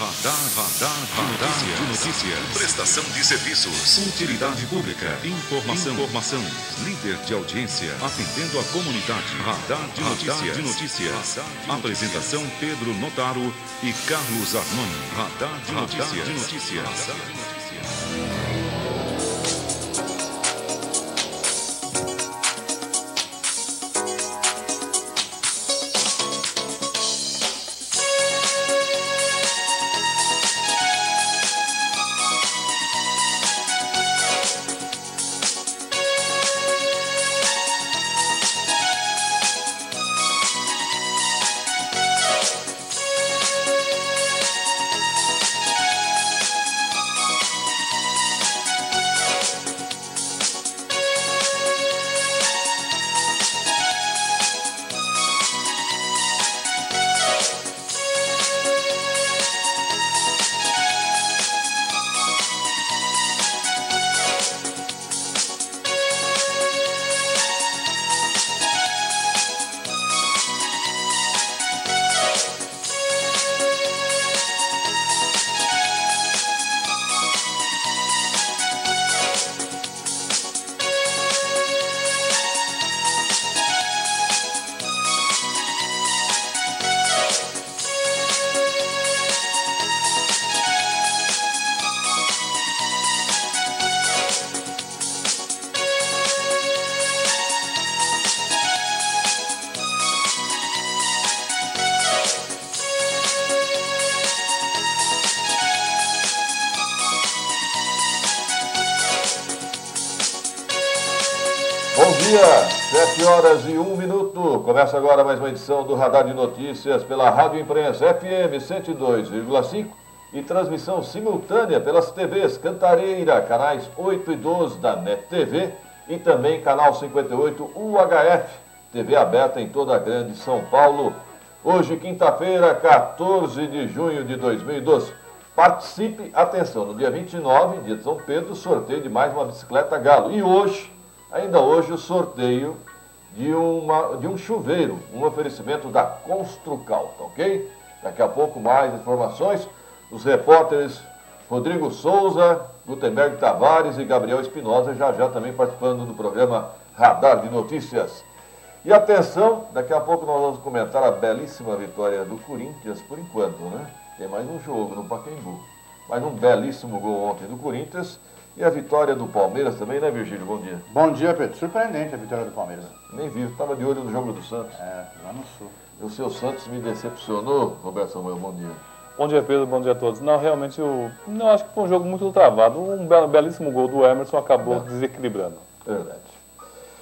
Radar de notícias. Prestação de serviços. Utilidade pública. Informação. Líder de audiência. Atendendo a comunidade. Radar de notícias. Apresentação Pedro Notaro e Carlos Armani. Radar de notícias. Bom dia, 7 horas e 1 minuto. Começa agora mais uma edição do Radar de Notícias pela Rádio Imprensa FM 102,5 e transmissão simultânea pelas TVs Cantareira, canais 8 e 12 da NET TV e também canal 58 UHF, TV aberta em toda a grande São Paulo. Hoje, quinta-feira, 14 de junho de 2012. Participe, atenção, no dia 29, dia de São Pedro, sorteio de mais uma bicicleta Galo. E hoje, ainda hoje, o sorteio de um chuveiro, um oferecimento da Construcal, tá ok? Daqui a pouco mais informações. Os repórteres Rodrigo Souza, Gutenberg Tavares e Gabriel Espinosa já também participando do programa Radar de Notícias. E atenção, daqui a pouco nós vamos comentar a belíssima vitória do Corinthians, por enquanto, né? Tem mais um jogo no Pacaembu. Mais um belíssimo gol ontem do Corinthians. E a vitória do Palmeiras também, né, Virgílio? Bom dia. Bom dia, Pedro. Surpreendente a vitória do Palmeiras. Nem vi, estava de olho no jogo do Santos. Lá no Sul. O seu Santos me decepcionou, Roberto Samuel, bom dia. Bom dia, Pedro, bom dia a todos. Não, realmente, não acho que foi um jogo muito travado. Um belíssimo gol do Emerson acabou desequilibrando. Verdade.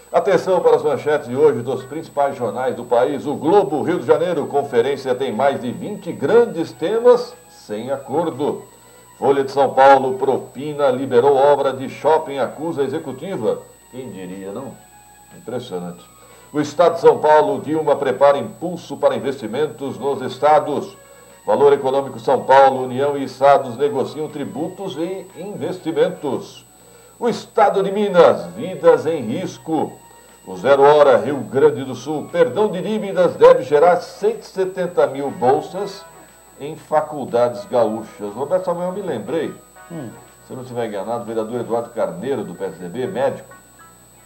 Atenção para as manchetes de hoje dos principais jornais do país. O Globo, Rio de Janeiro, conferência tem mais de 20 grandes temas sem acordo. Folha de São Paulo, propina, liberou obra de shopping, acusa a executiva. Quem diria, não? Impressionante. O Estado de São Paulo, Dilma prepara impulso para investimentos nos estados. Valor Econômico São Paulo, União e estados negociam tributos e investimentos. O Estado de Minas, vidas em risco. O 0 Hora, Rio Grande do Sul, perdão de dívidas deve gerar 170 mil bolsas em faculdades gaúchas. Roberto Samuel, me lembrei, se eu não estiver enganado, o vereador Eduardo Carneiro, do PSDB, médico,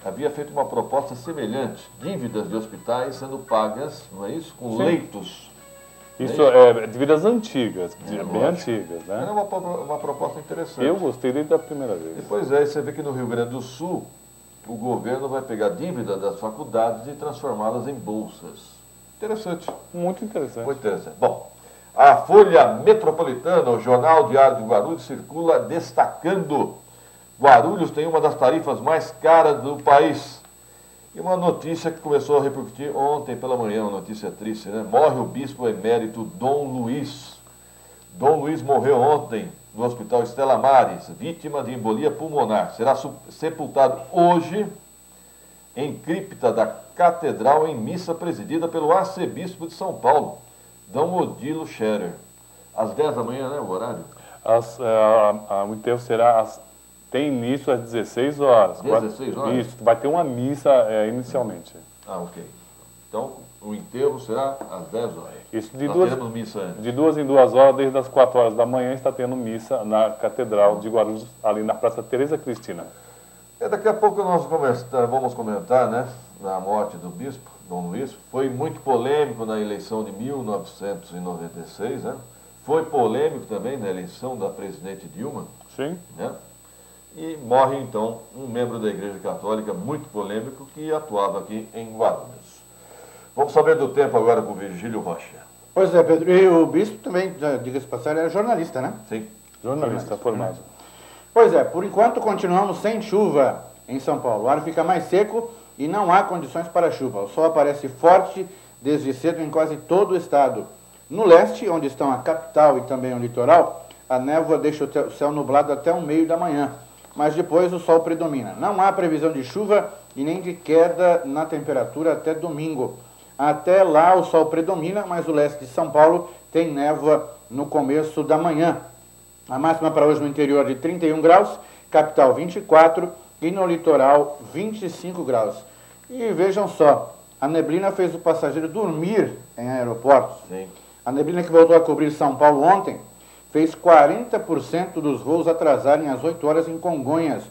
havia feito uma proposta semelhante, dívidas de hospitais sendo pagas, não é isso? Com Sim. Leitos. Isso é dívidas antigas, bem antigas, né? Era uma proposta interessante. Eu gostei desde a primeira vez. Depois você vê que no Rio Grande do Sul, o governo vai pegar dívida das faculdades e transformá-las em bolsas. Interessante. Muito interessante. Muito interessante. Bom, a Folha Metropolitana, o Jornal Diário de Guarulhos, circula destacando: Guarulhos tem uma das tarifas mais caras do país. E uma notícia que começou a repercutir ontem pela manhã, uma notícia triste, né? Morre o bispo emérito Dom Luiz. Dom Luiz morreu ontem no Hospital Estela Maris, vítima de embolia pulmonar. Será sepultado hoje em cripta da Catedral em missa presidida pelo arcebispo de São Paulo, Dom Odilo Scherer. Às 10 da manhã, né, o horário? O enterro será, tem início às 16 horas. 16 horas? Isso, vai ter uma missa inicialmente. Ah, ok. Então, O enterro será às 10 horas. Isso, Nós teremos missa antes. de 2 em 2 horas, desde as 4 horas da manhã, está tendo missa na Catedral de Guarulhos, ali na Praça Teresa Cristina. Daqui a pouco nós vamos comentar, né, a morte do bispo, Dom Luiz. Foi muito polêmico na eleição de 1996, né? Foi polêmico também na eleição da presidente Dilma. Sim. Né? E morre, então, um membro da Igreja Católica muito polêmico que atuava aqui em Guarulhos. Vamos saber do tempo agora com o Virgílio Rocha. Pois é, Pedro. E o bispo também, diga-se passagem, era jornalista, né? Sim. Jornalista formado. Pois é, por enquanto continuamos sem chuva em São Paulo. O ar fica mais seco e não há condições para chuva. O sol aparece forte desde cedo em quase todo o estado. No leste, onde estão a capital e também o litoral, a névoa deixa o céu nublado até o meio da manhã. Mas depois o sol predomina. Não há previsão de chuva e nem de queda na temperatura até domingo. Até lá o sol predomina, mas o leste de São Paulo tem névoa no começo da manhã. A máxima para hoje no interior de 31 graus, capital 24 e no litoral 25 graus. E vejam só, a neblina fez o passageiro dormir em aeroportos. Sim. A neblina que voltou a cobrir São Paulo ontem fez 40% dos voos atrasarem às 8 horas em Congonhas,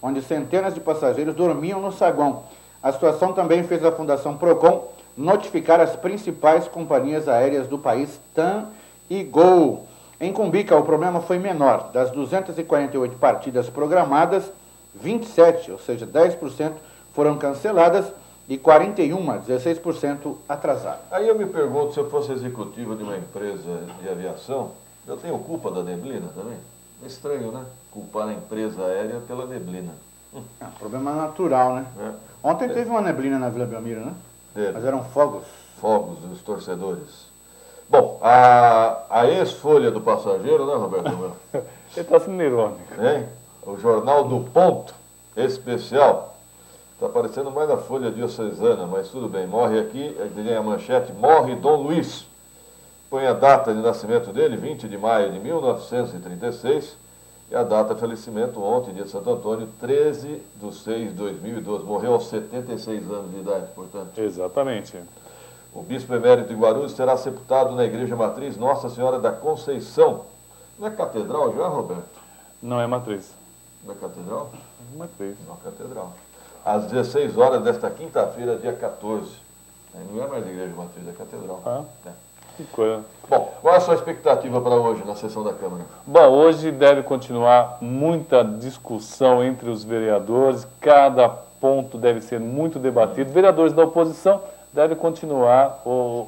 onde centenas de passageiros dormiam no saguão. A situação também fez a Fundação Procon notificar as principais companhias aéreas do país, TAM e Gol. Em Cumbica, o problema foi menor. Das 248 partidas programadas, 27, ou seja, 10%, foram canceladas e 41, 16%, atrasadas. Aí eu me pergunto, se eu fosse executivo de uma empresa de aviação, eu tenho culpa da neblina também? É estranho, né? Culpar a empresa aérea pela neblina. É um problema natural, né? É. Ontem teve uma neblina na Vila Belmiro, né? Teve. Mas eram fogos. Fogos dos torcedores. Bom, a ex-folha do passageiro, né, Roberto? Ele está sendo irônico. Hein? O Jornal do Ponto, especial, está parecendo mais a Folha Diocesana, mas tudo bem. Morre aqui, tem a manchete, morre Dom Luiz. Põe a data de nascimento dele, 20 de maio de 1936, e a data de falecimento ontem, dia de Santo Antônio, 13/6/2012. Morreu aos 76 anos de idade, portanto. Exatamente. O bispo emérito de Guarulhos será sepultado na Igreja Matriz Nossa Senhora da Conceição. Não é catedral já, Roberto? Não é matriz. Não é catedral? É matriz. Não é catedral. Às 16 horas desta quinta-feira, dia 14. Não é mais Igreja Matriz, é catedral. Ah. É. Que coisa. Bom, qual é a sua expectativa para hoje na sessão da Câmara? Bom, hoje deve continuar muita discussão entre os vereadores, cada ponto deve ser muito debatido. Vereadores da oposição devem continuar o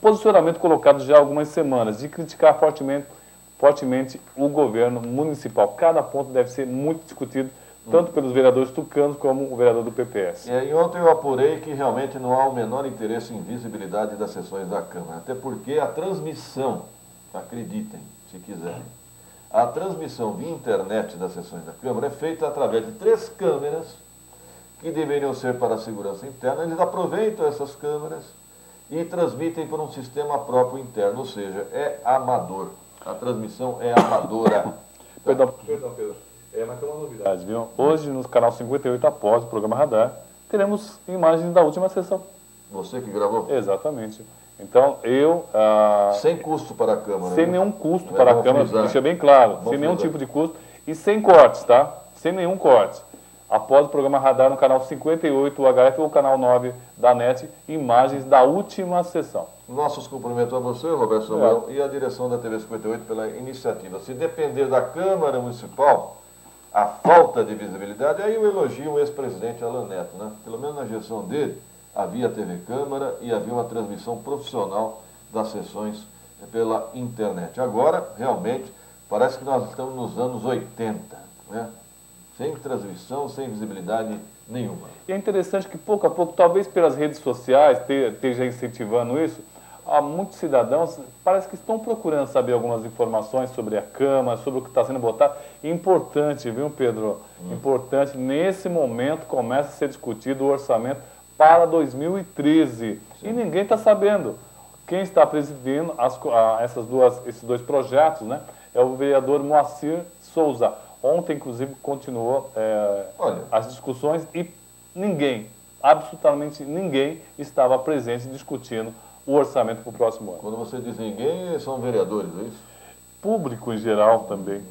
posicionamento colocado já há algumas semanas, de criticar fortemente o governo municipal. Cada ponto deve ser muito discutido, tanto pelos vereadores tucanos como o vereador do PPS. E ontem eu apurei que realmente não há o menor interesse em visibilidade das sessões da Câmara, até porque a transmissão, acreditem, se quiserem, a transmissão via internet das sessões da Câmara é feita através de 3 câmeras que deveriam ser para a segurança interna. Eles aproveitam essas câmeras e transmitem por um sistema próprio interno, ou seja, é amador. A transmissão é amadora. Perdão, Pedro. Mas tem uma novidade, viu? Hoje, no canal 58, após o programa Radar, teremos imagens da última sessão. Você que gravou? Exatamente. Então, sem custo para a Câmara. Sem né? nenhum custo para a Câmara, deixa bem claro. Sem nenhum frisar. tipo de custo e sem cortes, tá? Sem nenhum corte. Após o programa Radar, no canal 58, o HF ou o canal 9 da NET, imagens da última sessão. Nossos cumprimentos a você, Roberto Samuel, e a direção da TV 58 pela iniciativa. Se depender da Câmara Municipal, a falta de visibilidade, aí eu elogio o ex-presidente Alan Neto, né? Pelo menos na gestão dele, havia TV Câmara e havia uma transmissão profissional das sessões pela internet. Agora, realmente, parece que nós estamos nos anos 80, né? Sem transmissão, sem visibilidade nenhuma. E é interessante que, pouco a pouco, talvez pelas redes sociais, esteja incentivando isso, há muitos cidadãos, parece que estão procurando saber algumas informações sobre a Câmara, sobre o que está sendo votado. Importante, viu, Pedro? Importante, nesse momento começa a ser discutido o orçamento para 2013. Sim. E ninguém está sabendo. Quem está presidindo esses dois projetos, né, é o vereador Moacir Souza. Ontem, inclusive, continuou as discussões e ninguém absolutamente ninguém estava presente discutindo o orçamento para o próximo ano. Quando você diz ninguém, são vereadores, é isso? Público em geral também.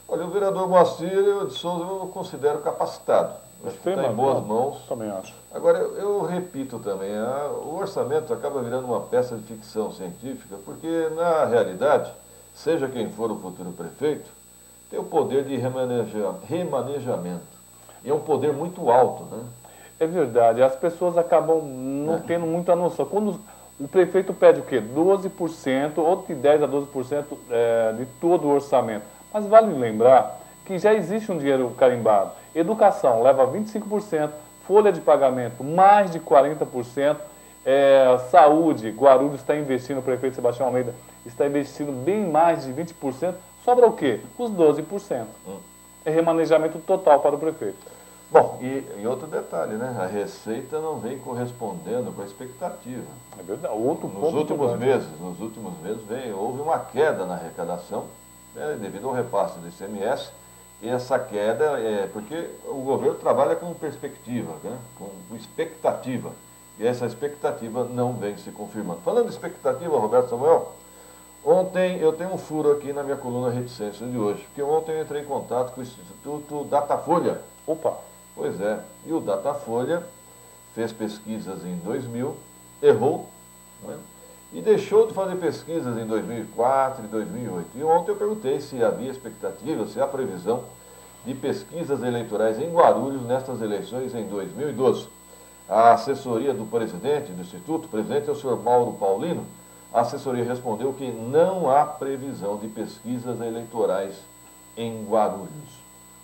Olha, o vereador Moacir de Souza eu considero capacitado. Acho que está em boas mãos. Também acho. Agora, eu repito também, o orçamento acaba virando uma peça de ficção científica, porque, na realidade, seja quem for o futuro prefeito, tem o poder de remanejamento. E é um poder muito alto, né? É verdade. As pessoas acabam não tendo muita noção. Quando o prefeito pede o quê? 12%, ou de 10% a 12% de todo o orçamento. Mas vale lembrar que já existe um dinheiro carimbado. Educação leva 25%, folha de pagamento mais de 40%, saúde, Guarulhos está investindo, o prefeito Sebastião Almeida está investindo bem mais de 20%, sobra o quê? Os 12%. É remanejamento total para o prefeito. Bom, e outro detalhe, né? A receita não vem correspondendo com a expectativa. É verdade. Nos últimos meses houve uma queda na arrecadação, devido ao repasse do ICMS. E essa queda é porque o governo trabalha com perspectiva, né? com expectativa. E essa expectativa não vem se confirmando. Falando de expectativa, Roberto Samuel, ontem eu tenho um furo aqui na minha coluna Reticência de hoje, porque ontem eu entrei em contato com o Instituto Datafolha. Opa! Pois é, e o Datafolha fez pesquisas em 2000, errou, né? E deixou de fazer pesquisas em 2004 e 2008. E ontem eu perguntei se havia expectativa, se há previsão de pesquisas eleitorais em Guarulhos nestas eleições em 2012. A assessoria do presidente do Instituto, o presidente é o senhor Mauro Paulino, a assessoria respondeu que não há previsão de pesquisas eleitorais em Guarulhos.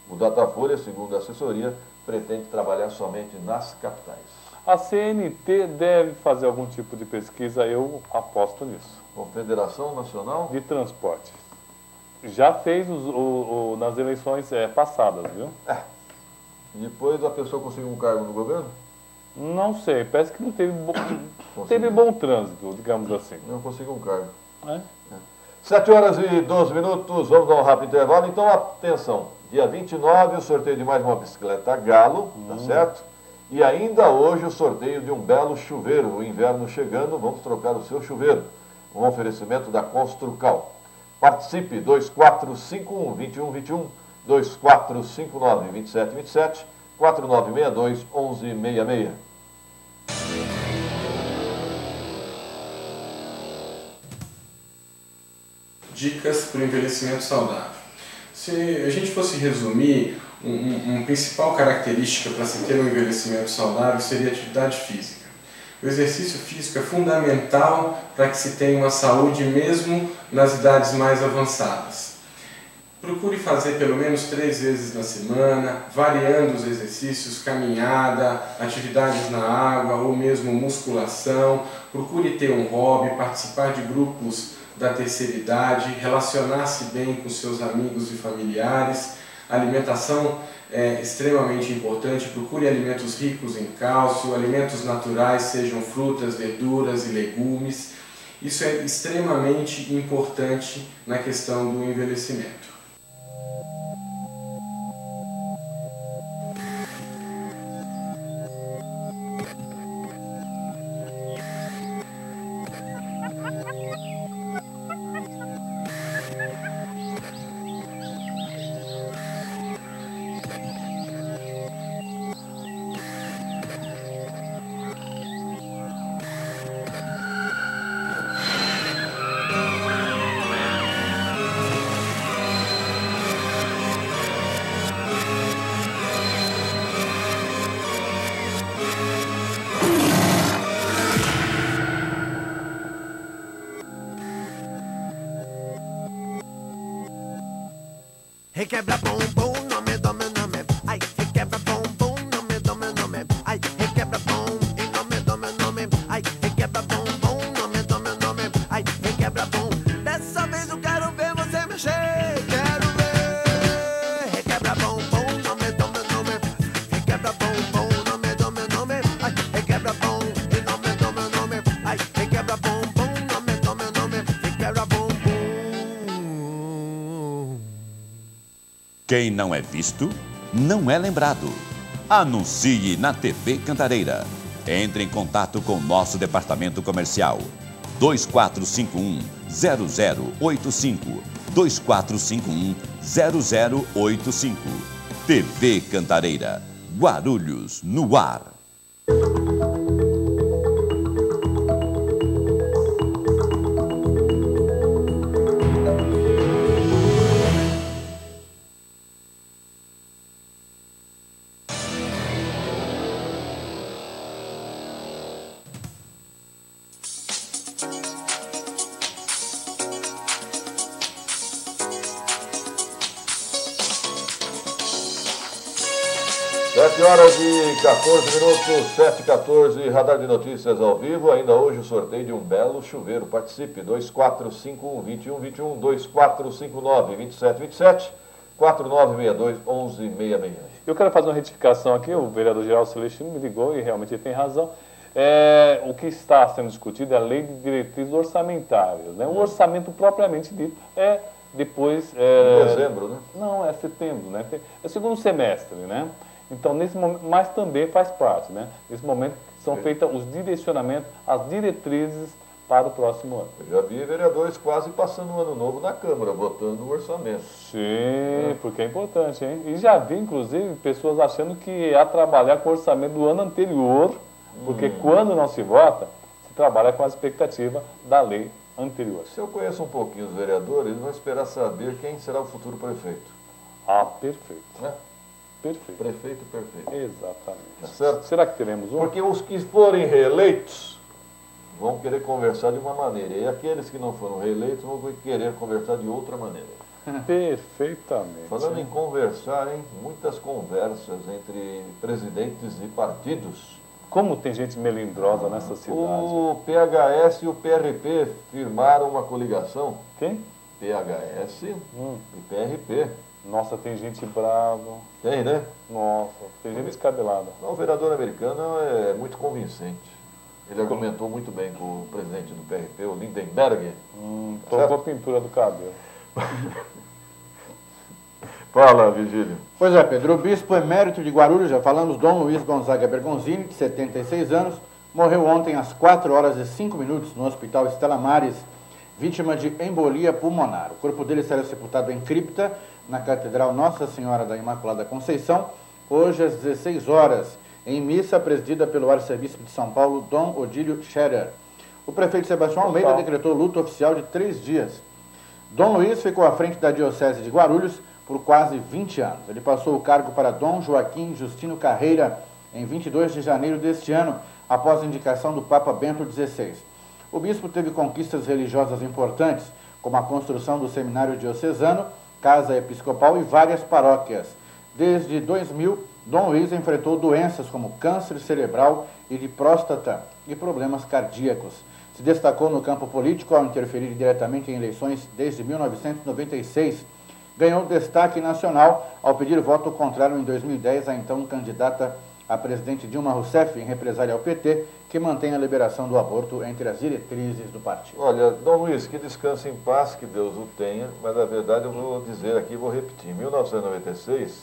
O Datafolha, segundo a assessoria, pretende trabalhar somente nas capitais. A CNT deve fazer algum tipo de pesquisa, eu aposto nisso. Confederação Nacional de Transporte. Já fez nas eleições passadas, viu? Depois a pessoa conseguiu um cargo no governo? Não sei, parece que não teve, teve bom trânsito, digamos assim. Não conseguiu um cargo. 7 horas e 12 minutos, vamos dar um rápido intervalo. Então, atenção, dia 29 o sorteio de mais uma bicicleta Galo, tá certo? E ainda hoje o sorteio de um belo chuveiro. O inverno chegando, vamos trocar o seu chuveiro. Um oferecimento da Construcal. Participe, 2451-2121, 2459-2727, 4962-1166. Dicas para o envelhecimento saudável. Se a gente fosse resumir, uma principal característica para se ter um envelhecimento saudável seria a atividade física. O exercício físico é fundamental para que se tenha uma saúde mesmo nas idades mais avançadas. Procure fazer pelo menos 3 vezes na semana, variando os exercícios, caminhada, atividades na água ou mesmo musculação. Procure ter um hobby, participar de grupos da terceira idade, relacionar-se bem com seus amigos e familiares. A alimentação é extremamente importante, procure alimentos ricos em cálcio, alimentos naturais, sejam frutas, verduras e legumes. Isso é extremamente importante na questão do envelhecimento. Requebra bumbum, nome, nome, nome. Ai, requebra bumbum, nome, nome, nome. Ai, requebra bum, e nome, nome, nome. Ai, requebra bumbum, nome, nome, nome. Ai, requebra bum. Dessa vez eu quero ver você mexer. Quero ver. Requebra bumbum, nome, nome, nome. Requebra bumbum, nome, nome, nome. Ai, requebra bum, e nome, nome, nome. Ai, requebra bumbum, nome, nome, nome. Requebra bumbum. Quem não é visto, não é lembrado. Anuncie na TV Cantareira. Entre em contato com nosso departamento comercial. 2451-0085. 2451-0085. TV Cantareira. Guarulhos no ar. Horas e 14 minutos, 7h14, Radar de Notícias ao vivo. Ainda hoje o sorteio de um belo chuveiro. Participe, 2451-2121, 2459-2727, 4962-1166. Eu quero fazer uma retificação aqui, o vereador Geraldo Celestino me ligou e realmente ele tem razão. O que está sendo discutido é a lei de diretrizes orçamentárias, né? O orçamento propriamente dito é depois... dezembro, né? Não, é setembro, né? É o segundo semestre, né? Então, nesse momento, mas também faz parte, né? Nesse momento são feitos os direcionamentos, as diretrizes para o próximo ano. Eu já vi vereadores quase passando o ano novo na Câmara, votando o orçamento. Sim, porque é importante, hein? E já vi, inclusive, pessoas achando que ia trabalhar com o orçamento do ano anterior, porque quando não se vota, se trabalha com a expectativa da lei anterior. Se eu conheço um pouquinho os vereadores, eles vão esperar saber quem será o futuro prefeito. Ah, perfeito. Né? Perfeito. Prefeito perfeito. Exatamente. Tá certo? Será que teremos um? Porque os que forem reeleitos vão querer conversar de uma maneira. E aqueles que não foram reeleitos vão querer conversar de outra maneira. Perfeitamente. Falando em conversar, hein? Muitas conversas entre presidentes e partidos. Como tem gente melindrosa nessa cidade. O PHS e o PRP firmaram uma coligação. Quem? PHS e PRP. Nossa, tem gente brava. Tem, né? Nossa, tem gente descabelada. O vereador americano é muito convincente. Ele argumentou muito bem com o presidente do PRP, o Lindenberg. Trocou a pintura do cabelo. Fala, Virgílio. Pois é, Pedro. O bispo emérito de Guarulhos, já falamos, Dom Luiz Gonzaga Bergonzini, de 76 anos, morreu ontem às 4h05 no Hospital Estela Maris, vítima de embolia pulmonar. O corpo dele será sepultado em cripta na Catedral Nossa Senhora da Imaculada Conceição, hoje às 16 horas, em missa presidida pelo arcebispo de São Paulo, Dom Odílio Scherer. O prefeito Sebastião Almeida decretou luto oficial de 3 dias. Dom Luiz ficou à frente da Diocese de Guarulhos por quase 20 anos. Ele passou o cargo para Dom Joaquim Justino Carreira em 22 de janeiro deste ano, após a indicação do Papa Bento XVI. O bispo teve conquistas religiosas importantes, como a construção do seminário diocesano, casa episcopal e várias paróquias. Desde 2000, Dom Luiz enfrentou doenças como câncer cerebral e de próstata e problemas cardíacos. Se destacou no campo político ao interferir diretamente em eleições desde 1996. Ganhou destaque nacional ao pedir voto contrário em 2010 à então candidata a presidente Dilma Rousseff, em represália ao PT, que mantém a liberação do aborto entre as diretrizes do partido. Olha, Dom Luiz, que descanse em paz, que Deus o tenha, mas na verdade eu vou dizer aqui, vou repetir, em 1996,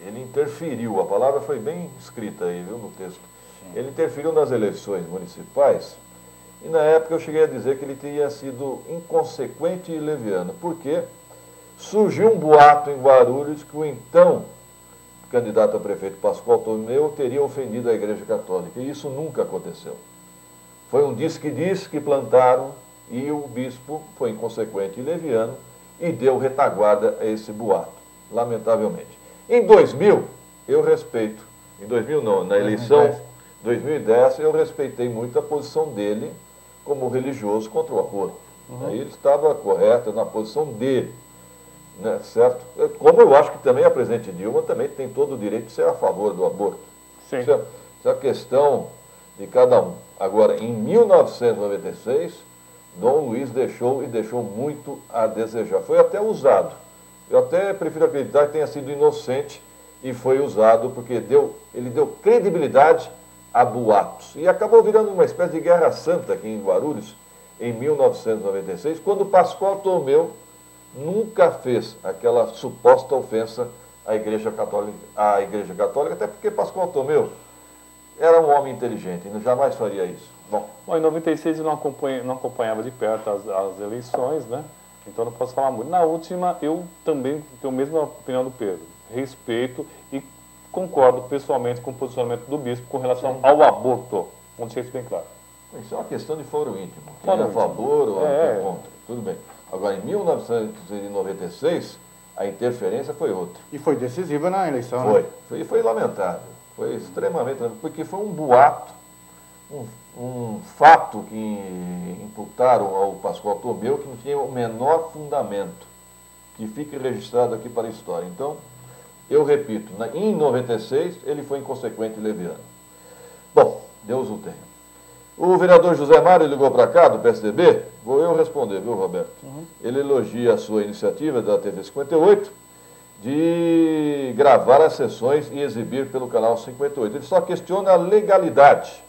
ele interferiu, a palavra foi bem escrita aí, viu, no texto. Sim. Ele interferiu nas eleições municipais e na época eu cheguei a dizer que ele teria sido inconsequente e leviano, porque surgiu um boato em Guarulhos que o então candidato a prefeito Pascoal Tomeu teria ofendido a Igreja Católica, e isso nunca aconteceu. Foi um diz que plantaram e o bispo foi inconsequente e leviano e deu retaguarda a esse boato, lamentavelmente. Em 2000, eu respeito, em 2000 não, na eleição 2010, eu respeitei muito a posição dele como religioso contra o aborto. Aí ele estava correto na posição dele. Né, certo? Como eu acho que também a presidente Dilma também tem todo o direito de ser a favor do aborto. Sim. Isso é a questão de cada um. Agora, em 1996, Dom Luiz deixou muito a desejar. Foi até usado. Eu até prefiro acreditar que tenha sido inocente e foi usado porque ele deu credibilidade a boatos. E acabou virando uma espécie de guerra santa aqui em Guarulhos, em 1996, quando Pascoal Tomeu nunca fez aquela suposta ofensa a Igreja Católica, até porque Pascoal Tomeu era um homem inteligente, ele jamais faria isso. Bom, em 96 eu não acompanhava de perto as eleições, né? Então não posso falar muito. Na última, eu também tenho a mesma opinião do Pedro. Respeito e concordo pessoalmente com o posicionamento do bispo com relação ao aborto. Vamos deixar isso bem claro. isso é uma questão de foro íntimo. Quem Foro é a íntimo. favor ou é contra. Tudo bem. Agora, em 1996, a interferência foi outra. E foi decisiva na eleição, Foi. né? Foi lamentável. Foi extremamente lamentável, porque foi um boato, um fato que imputaram ao Pascoal Tomeu que não tinha o menor fundamento, que fique registrado aqui para a história. Então, eu repito, em 96 ele foi inconsequente e leviano. Bom, Deus o tenha. O vereador José Mário ligou para cá, do PSDB, vou eu responder, viu, Roberto? Ele elogia a sua iniciativa da TV 58 de gravar as sessões e exibir pelo canal 58. Ele só questiona a legalidade.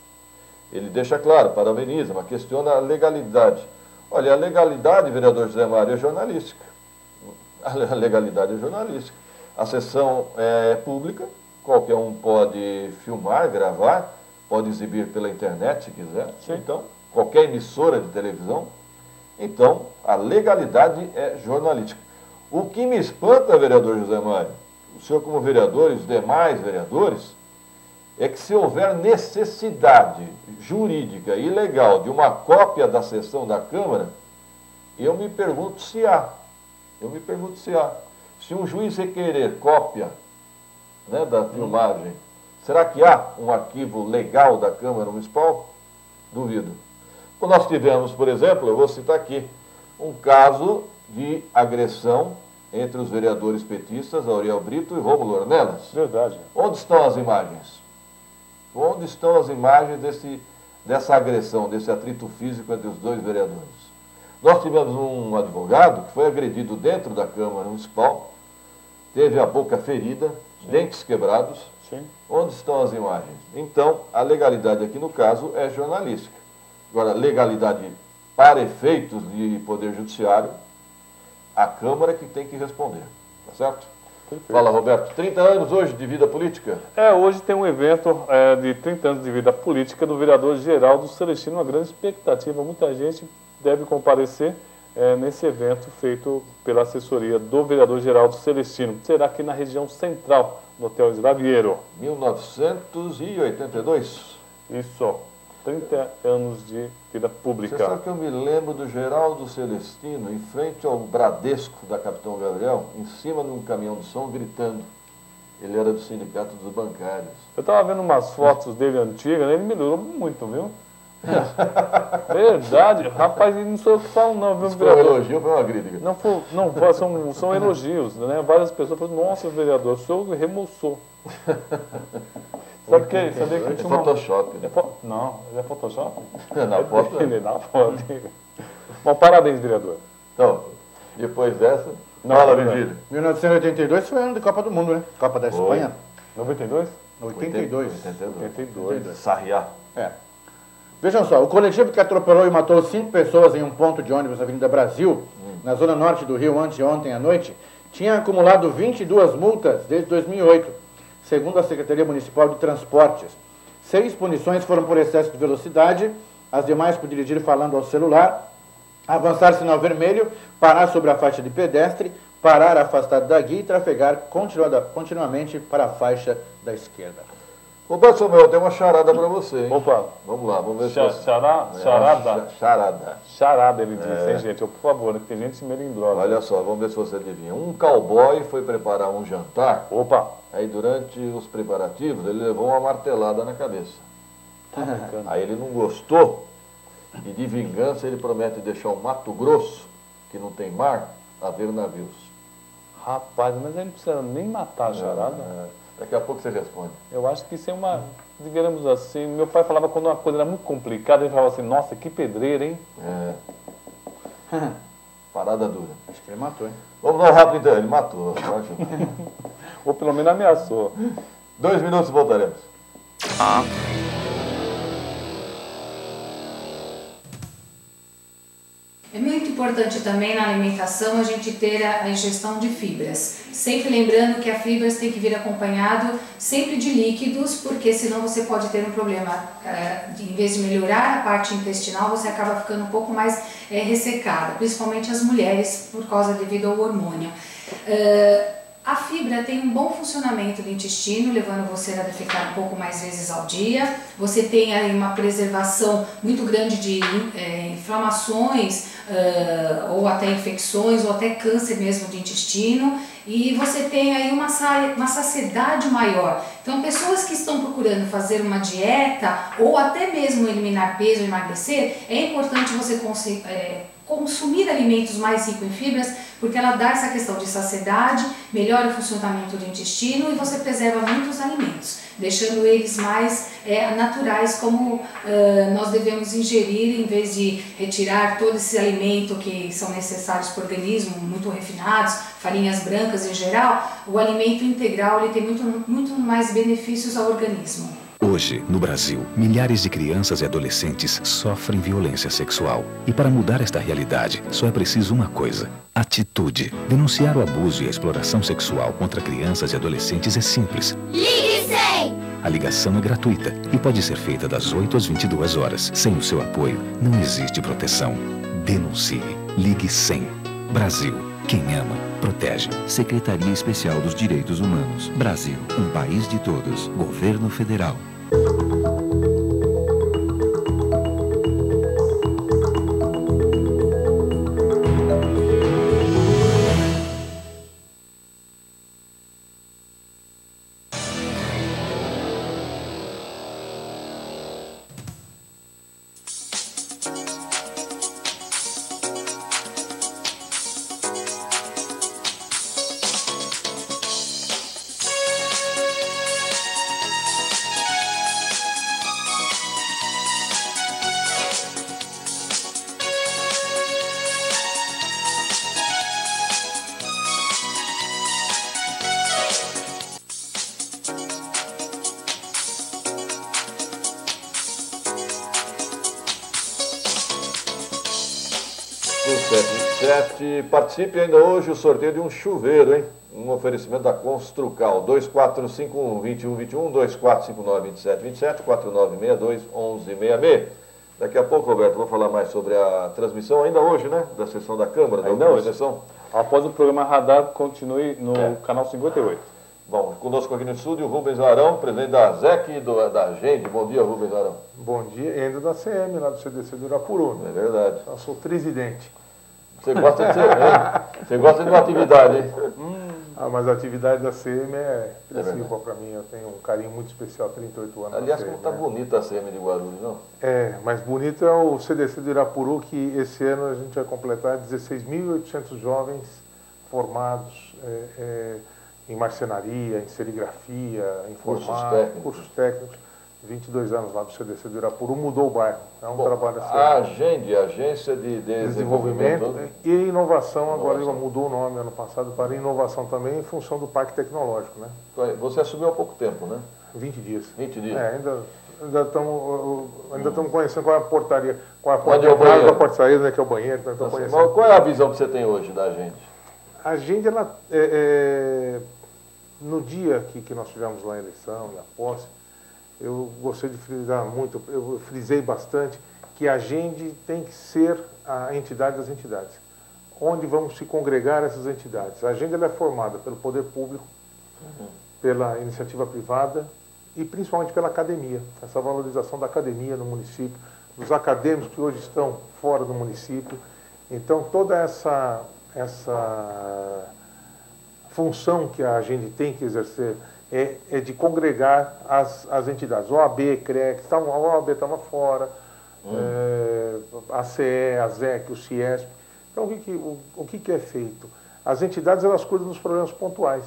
Ele deixa claro, parabeniza, mas questiona a legalidade. Olha, a legalidade, vereador José Mário, é jornalística. A legalidade é jornalística. A sessão é pública, qualquer um pode filmar, gravar, pode exibir pela internet se quiser. Sim. Então, qualquer emissora de televisão. Então, a legalidade é jornalística. O que me espanta, vereador José Mário, o senhor como vereador e os demais vereadores, é que se houver necessidade jurídica e legal de uma cópia da sessão da Câmara, eu me pergunto se há. Se um juiz requerer cópia, né, da filmagem, será que há um arquivo legal da Câmara Municipal? Duvido. Nós tivemos, por exemplo, eu vou citar aqui, um caso de agressão entre os vereadores petistas, Auriel Brito e Rômulo Ornelas. Verdade. Onde estão as imagens? Onde estão as imagens dessa agressão, desse atrito físico entre os dois vereadores? Nós tivemos um advogado que foi agredido dentro da Câmara Municipal, teve a boca ferida, dentes quebrados. Sim. Onde estão as imagens? Então, a legalidade aqui no caso é jornalística. Agora, legalidade para efeitos de Poder Judiciário, a Câmara que tem que responder. Tá certo? Perfeito. Fala, Roberto. 30 anos hoje de vida política? Hoje tem um evento de 30 anos de vida política do vereador Geraldo Celestino, uma grande expectativa, muita gente deve comparecer nesse evento feito pela assessoria do vereador Geraldo Celestino. Será aqui na região central do Hotel Eslavieiro. 1982? Isso, 30 anos de vida pública. Você sabe que eu me lembro do Geraldo Celestino em frente ao Bradesco da Capitão Gabriel, em cima de um caminhão de som, gritando. Ele era do Sindicato dos Bancários. Eu estava vendo umas fotos dele antigas, né? Ele melhorou muito, viu? Verdade, rapaz, não sou eu que falo não, viu, Isso foi um vereador? elogio ou foi uma crítica? Não, são elogios, né? Várias pessoas falam, nossa, vereador, o senhor remoçou. Sabe que É Photoshop, né? Não, ele é Photoshop? Na foto. Na foto. Bom, parabéns, vereador. Então, depois dessa, Não, fala, não, não. Virgílio. 1982 foi ano de Copa do Mundo, né? Copa da Foi. Espanha. 92? 82. 82. Sarriá. É. Vejam só, o coletivo que atropelou e matou 5 pessoas em um ponto de ônibus na Avenida Brasil, na zona norte do Rio, anteontem à noite, tinha acumulado 22 multas desde 2008, segundo a Secretaria Municipal de Transportes. 6 punições foram por excesso de velocidade, as demais por dirigir falando ao celular, avançar sinal vermelho, parar sobre a faixa de pedestre, parar afastado da guia e trafegar continuamente para a faixa da esquerda. Roberto Samuel, tem uma charada para você, hein? Opa, Vamos lá, vamos ver se você... charada. Charada. Charada, ele diz, hein, gente? Por favor, né? Tem gente melindrosa. Olha só, vamos ver se você adivinha. Um cowboy foi preparar um jantar, Opa, aí durante os preparativos ele levou uma martelada na cabeça. tá brincando. Aí ele não gostou e de vingança ele promete deixar o Mato Grosso, que não tem mar, a ver navios. Rapaz, mas aí não precisa nem matar a charada. Daqui a pouco você responde. Eu acho que isso é uma, digamos assim, meu pai falava quando uma coisa era muito complicada, ele falava assim, nossa, que pedreira, hein? Parada dura. Acho que ele matou, hein? Vamos dar um rápido então. Ele matou. Eu acho. Ou pelo menos ameaçou. 2 minutos e voltaremos. É meio que importante também na alimentação a gente ter a ingestão de fibras. Sempre lembrando que a fibras tem que vir acompanhado sempre de líquidos, porque senão você pode ter um problema. Em vez de melhorar a parte intestinal, você acaba ficando um pouco mais ressecada, principalmente as mulheres, por causa devido ao hormônio. A fibra tem um bom funcionamento do intestino, levando você a defecar um pouco mais vezes ao dia. Você tem aí uma preservação muito grande de inflamações, ou até infecções, ou até câncer mesmo de intestino. E você tem aí uma saciedade maior. Então, pessoas que estão procurando fazer uma dieta, ou até mesmo eliminar peso, emagrecer, é importante você consumir alimentos mais ricos em fibras, porque ela dá essa questão de saciedade, melhora o funcionamento do intestino e você preserva muitos alimentos, deixando eles mais naturais, como nós devemos ingerir, em vez de retirar todo esse alimento que são necessários para o organismo, muito refinados, farinhas brancas em geral. O alimento integral ele tem muito mais benefícios ao organismo. Hoje, no Brasil, milhares de crianças e adolescentes sofrem violência sexual. E para mudar esta realidade, só é preciso uma coisa: atitude. Denunciar o abuso e a exploração sexual contra crianças e adolescentes é simples. Ligue 100! A ligação é gratuita e pode ser feita das 8 às 22 horas. Sem o seu apoio, não existe proteção. Denuncie. Ligue 100. Brasil. Quem ama, protege. Secretaria Especial dos Direitos Humanos. Brasil. Um país de todos. Governo Federal. Participe ainda hoje o sorteio de um chuveiro, hein? Um oferecimento da Construcal, 2451-2121, 2459-2727, 4962-1166. Daqui a pouco, Roberto, vou falar mais sobre a transmissão ainda hoje, né? Da sessão da Câmara, da última sessão. Após o programa Radar, continue no canal 58. Bom, conosco aqui no estúdio, Rubens Arão, presidente da ZEC e da Gente. Bom dia, Rubens Arão. Bom dia, e ainda da CM, lá do CDC do Irapuru. Né? É verdade. Eu sou presidente. Você gosta de ser, você gosta de uma atividade, hein? Mas a atividade da CM é principal para mim. Eu tenho um carinho muito especial, 38 anos. Aliás, CM, como está bonita a CM de Guarulhos, não? Mas bonito é o CDC do Irapuru, que esse ano a gente vai completar 16.800 jovens formados em marcenaria, em serigrafia, em cursos técnicos. 22 anos lá do CDC do Irapuru, mudou o bairro. É um trabalho assim. A Agência de Desenvolvimento e Inovação, agora mudou o nome ano passado para Inovação também, em função do Parque Tecnológico, né? Você assumiu há pouco tempo, né? 20 dias. 20 dias. Ainda estamos conhecendo qual é a portaria, qual é a porta de entrada, qual a porta de saída, né, que é o banheiro. Então mas qual é a visão que você tem hoje da Agente? A Agente, ela, no dia que nós tivemos lá a eleição e a posse, eu gostei de frisar muito, eu frisei bastante que a Agende tem que ser a entidade das entidades. Onde vamos se congregar essas entidades? A Agende ela é formada pelo poder público, pela iniciativa privada e principalmente pela academia. Essa valorização da academia no município, dos acadêmicos que hoje estão fora do município. Então, toda essa função que a Agende tem que exercer é de congregar as entidades. OAB, CREC, a OAB estava fora, a CE, a ZEC, o CIESP. Então, o que é feito? As entidades, elas cuidam dos problemas pontuais.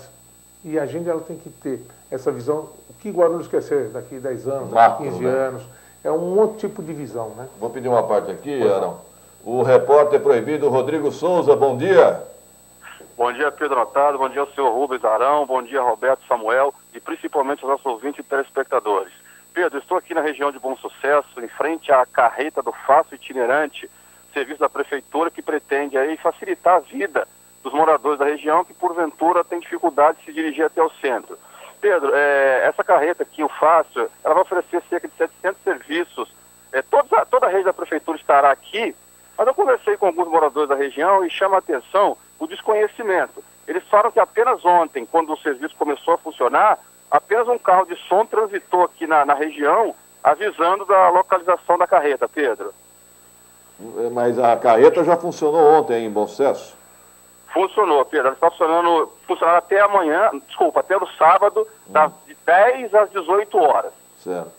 E a Agende ela tem que ter essa visão. O que Guarulhos quer ser daqui a 10 anos, daqui a 15 anos. É um outro tipo de visão, né? Vou pedir uma parte aqui, Arão. O repórter proibido, Rodrigo Souza, bom dia. Bom dia, Pedro Otávio, bom dia ao senhor Rubens Arão, bom dia, Roberto Samuel e principalmente aos nossos ouvintes e telespectadores. Pedro, estou aqui na região de Bom Sucesso, em frente à carreta do Fácil Itinerante, serviço da prefeitura que pretende aí facilitar a vida dos moradores da região que, porventura, têm dificuldade de se dirigir até o centro. Pedro, essa carreta aqui, o Fácil, ela vai oferecer cerca de 700 serviços. Toda a rede da prefeitura estará aqui, mas eu conversei com alguns moradores da região e chama a atenção o desconhecimento. Eles falam que apenas ontem, quando o serviço começou a funcionar, apenas um carro de som transitou aqui na região, avisando da localização da carreta, Pedro. Mas a carreta já funcionou ontem em Bom Sucesso? Funcionou, Pedro. Ela está funcionando até amanhã, até o sábado, de 10 às 18 horas. Certo.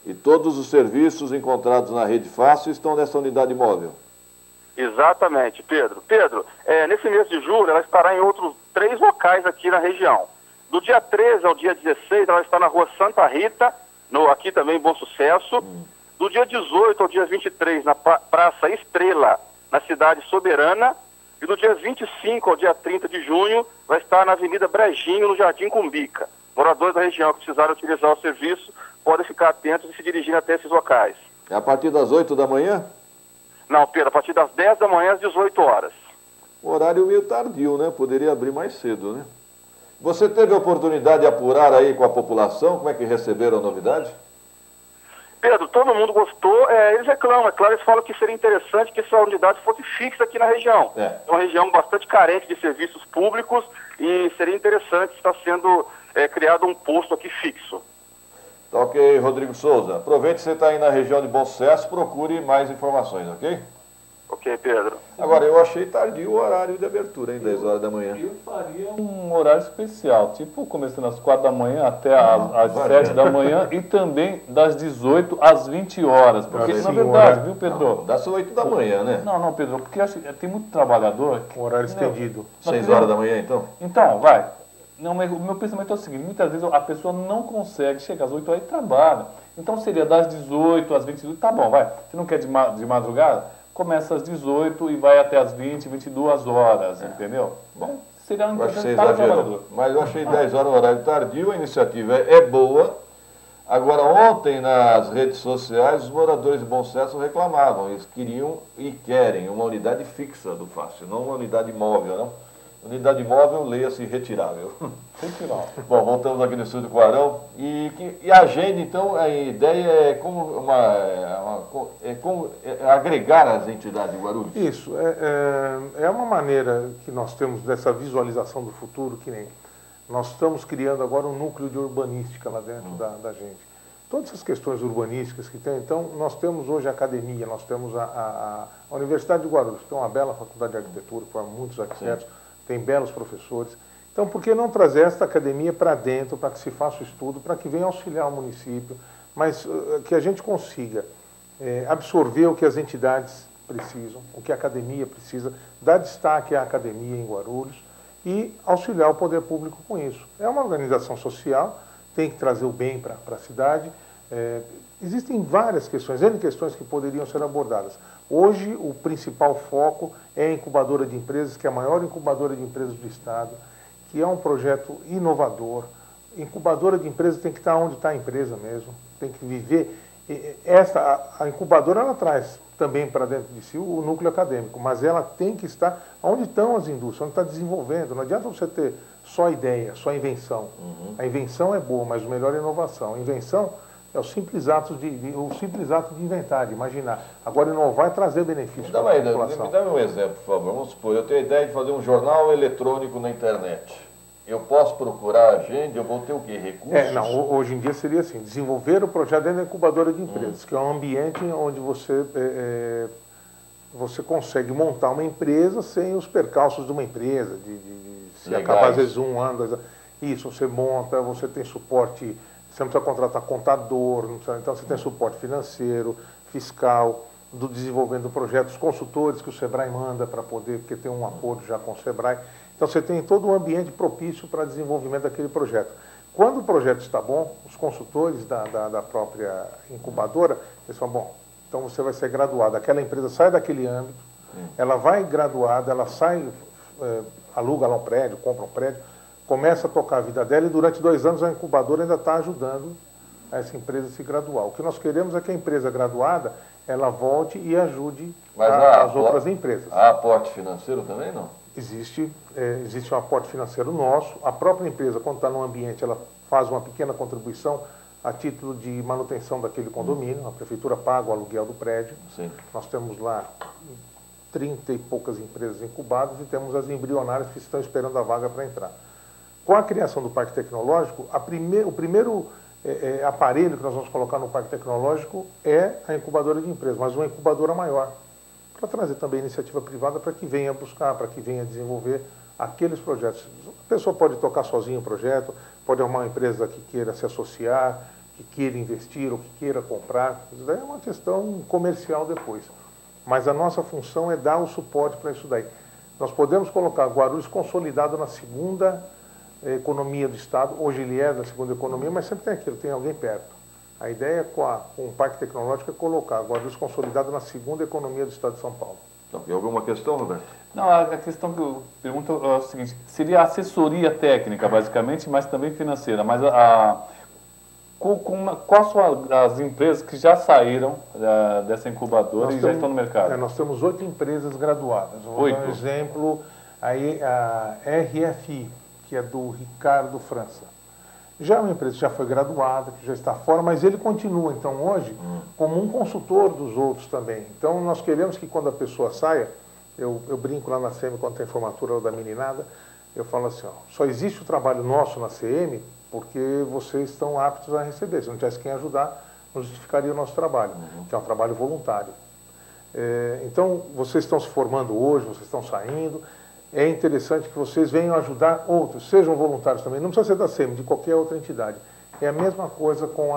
E todos os serviços encontrados na rede Fácil estão nessa unidade móvel? Exatamente, Pedro. Pedro, nesse mês de julho, ela estará em outros 3 locais aqui na região. Do dia 13 ao dia 16, ela está na rua Santa Rita, aqui também em Bom Sucesso. Do dia 18 ao dia 23, na Praça Estrela, na cidade Soberana. E do dia 25 ao dia 30 de junho, vai estar na Avenida Brejinho, no Jardim Cumbica. Moradores da região que precisarem utilizar o serviço podem ficar atentos e se dirigir até esses locais. É a partir das 8 da manhã? Não, Pedro, a partir das 10 da manhã às 18 horas. O horário meio tardio, né? Poderia abrir mais cedo, né? Você teve a oportunidade de apurar aí com a população? Como é que receberam a novidade? Pedro, todo mundo gostou, eles reclamam, é claro, eles falam que seria interessante que essa unidade fosse fixa aqui na região. É uma região bastante carente de serviços públicos e seria interessante estar sendo criado um posto aqui fixo. Tá ok, Rodrigo Souza. Aproveite que você está aí na região de Bom Sucesso, procure mais informações, ok? Ok, Pedro. Agora, eu achei tardio o horário de abertura, hein? 10 horas da manhã. Eu faria um horário especial, tipo começando às 4 da manhã até às 7 da manhã e também das 18 às 20 horas. Porque, na verdade, viu, Pedro? Não, das 8 da manhã, né? Não, Pedro, porque tem muito trabalhador... Um horário estendido. 6 horas da manhã, então? Então, vai. Não, o meu pensamento é o seguinte, muitas vezes a pessoa não consegue chegar às 8 horas e trabalha. Então seria das 18 às 22, tá bom, vai. Você não quer de madrugada? Começa às 18 e vai até às 20, 22 horas, entendeu? Bom, seria um exagero, mas eu achei 10 horas o horário tardio, a iniciativa é boa. Agora, ontem nas redes sociais, os moradores de Bom Sucesso reclamavam, eles queriam e querem uma unidade fixa do Fácil, não uma unidade móvel, não. Unidade móvel, leia-se retirável. Retirável. Bom, voltamos aqui no estúdio com o Arão. E a agenda, então, a ideia é como agregar as entidades de Guarulhos? Isso. É uma maneira que nós temos dessa visualização do futuro, que nem nós estamos criando agora um núcleo de urbanística lá dentro da gente. Todas essas questões urbanísticas que tem, então, nós temos hoje a academia, nós temos a Universidade de Guarulhos, que tem uma bela faculdade de arquitetura, com muitos arquitetos, tem belos professores. Então, por que não trazer esta academia para dentro, para que se faça o estudo, para que venha auxiliar o município, mas que a gente consiga absorver o que as entidades precisam, o que a academia precisa, dar destaque à academia em Guarulhos e auxiliar o poder público com isso. É uma organização social, tem que trazer o bem para a cidade. Existem várias questões, N questões que poderiam ser abordadas. Hoje, o principal foco é a incubadora de empresas, que é a maior incubadora de empresas do Estado, que é um projeto inovador. Incubadora de empresas tem que estar onde está a empresa mesmo, tem que viver. A incubadora, ela traz também para dentro de si o núcleo acadêmico, mas ela tem que estar onde estão as indústrias, onde está desenvolvendo. Não adianta você ter só ideia, só invenção. A invenção é boa, mas o melhor é a inovação. A invenção é o simples ato de inventar, de imaginar. Agora, inovar é trazer benefícios para a população. Me dá um exemplo, por favor. Vamos supor, eu tenho a ideia de fazer um jornal eletrônico na internet. Eu posso procurar a gente, eu vou ter o quê? Recursos? Não, hoje em dia seria assim, desenvolver o projeto dentro da incubadora de empresas, que é um ambiente onde você consegue montar uma empresa sem os percalços de uma empresa, se acabar às vezes um ano, 2 anos. Isso, você monta, você tem suporte. Você não precisa contratar contador, então você tem suporte financeiro, fiscal, do desenvolvimento do projeto, os consultores que o SEBRAE manda para poder, porque tem um acordo já com o SEBRAE. Então você tem todo um ambiente propício para desenvolvimento daquele projeto. Quando o projeto está bom, os consultores da própria incubadora, eles falam, bom, então você vai ser graduado. Aquela empresa sai daquele âmbito, ela vai graduada, ela sai, aluga lá um prédio, compra um prédio, começa a tocar a vida dela e durante 2 anos a incubadora ainda está ajudando essa empresa a se graduar. O que nós queremos é que a empresa graduada ela volte e ajude Mas as outras empresas. Há aporte financeiro também, não? Existe um aporte financeiro nosso. A própria empresa, quando está no ambiente, ela faz uma pequena contribuição a título de manutenção daquele condomínio. A prefeitura paga o aluguel do prédio. Sim. Nós temos lá 30 e poucas empresas incubadas e temos as embrionárias que estão esperando a vaga para entrar. Com a criação do Parque Tecnológico, o primeiro aparelho que nós vamos colocar no Parque Tecnológico é a incubadora de empresas, mas uma incubadora maior, para trazer também iniciativa privada para que venha buscar, para que venha desenvolver aqueles projetos. A pessoa pode tocar sozinho o projeto, pode arrumar uma empresa que queira se associar, que queira investir ou que queira comprar. Isso daí é uma questão comercial depois. Mas a nossa função é dar o suporte para isso daí. Nós podemos colocar Guarulhos consolidado na segunda economia do Estado. Hoje ele é da segunda economia, mas sempre tem aquilo, tem alguém perto. A ideia com o Parque Tecnológico é colocar Guarulhos consolidado na segunda economia do Estado de São Paulo. Então, tem alguma questão, Roberto? Não, a questão que eu pergunto é o seguinte, seria assessoria técnica, basicamente, mas também financeira. Mas quais são as empresas que já saíram dessa incubadora e já estão no mercado? Nós temos 8 empresas graduadas. Vou dar um exemplo, aí a RFI, que é do Ricardo França. Já é uma empresa que já foi graduada, que já está fora, mas ele continua, então, hoje, como um consultor dos outros também. Então, nós queremos que quando a pessoa saia, eu brinco lá na CM, quando tem formatura da meninada, eu falo assim, ó, só existe o trabalho nosso na CM porque vocês estão aptos a receber. Se não tivesse quem ajudar, não justificaria o nosso trabalho, que é um trabalho voluntário. Então, vocês estão se formando hoje, vocês estão saindo, é interessante que vocês venham ajudar outros, sejam voluntários também, não precisa ser da SEMI, de qualquer outra entidade. É a mesma coisa com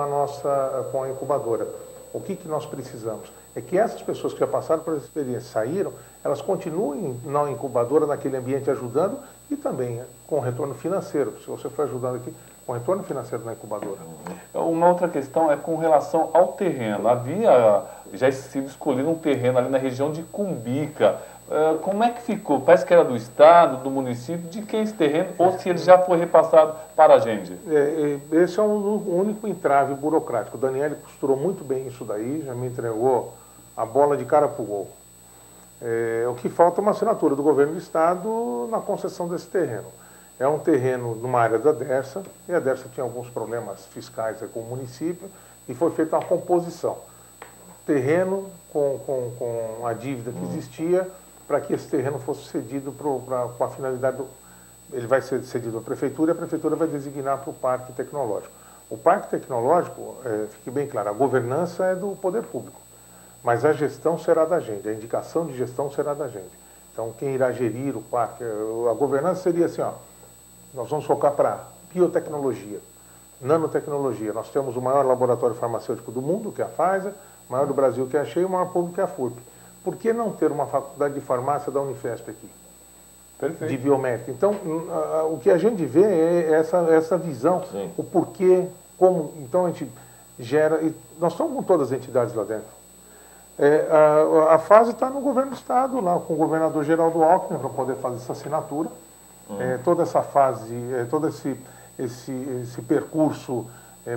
com a incubadora. O que nós precisamos? É que essas pessoas que já passaram por essa experiência, saíram, elas continuem na incubadora, naquele ambiente, ajudando e também com retorno financeiro. Se você for ajudando aqui, com retorno financeiro na incubadora. Uma outra questão é com relação ao terreno. Havia já sido escolhido um terreno ali na região de Cumbica. Como é que ficou? Parece que era do Estado, do município. De quem esse terreno? Ou se ele já foi repassado para a gente? Esse é o único entrave burocrático. O Daniel costurou muito bem isso daí, já me entregou a bola de cara para o gol. O que falta é uma assinatura do governo do Estado na concessão desse terreno. É um terreno numa área da Dersa, e a Dersa tinha alguns problemas fiscais com o município, e foi feita uma composição. Terreno com a dívida que existia, para que esse terreno fosse cedido com a finalidade ele vai ser cedido à prefeitura e a prefeitura vai designar para o Parque Tecnológico. O Parque Tecnológico, fique bem claro, a governança é do poder público, mas a gestão será da gente, a indicação de gestão será da gente. Então, quem irá gerir o parque, a governança seria assim, ó, nós vamos focar para biotecnologia, nanotecnologia. Nós temos o maior laboratório farmacêutico do mundo, que é a Pfizer, o maior do Brasil, que é a Cheio, o maior público, que é a FURP. Por que não ter uma faculdade de farmácia da Unifesp aqui? Perfeito. De biomédica. Então, o que a gente vê é essa visão, sim, o porquê, como. Então, a gente gera. E nós estamos com todas as entidades lá dentro. A fase está no governo do Estado, lá com o governador Geraldo Alckmin, para poder fazer essa assinatura. Toda essa fase, todo esse percurso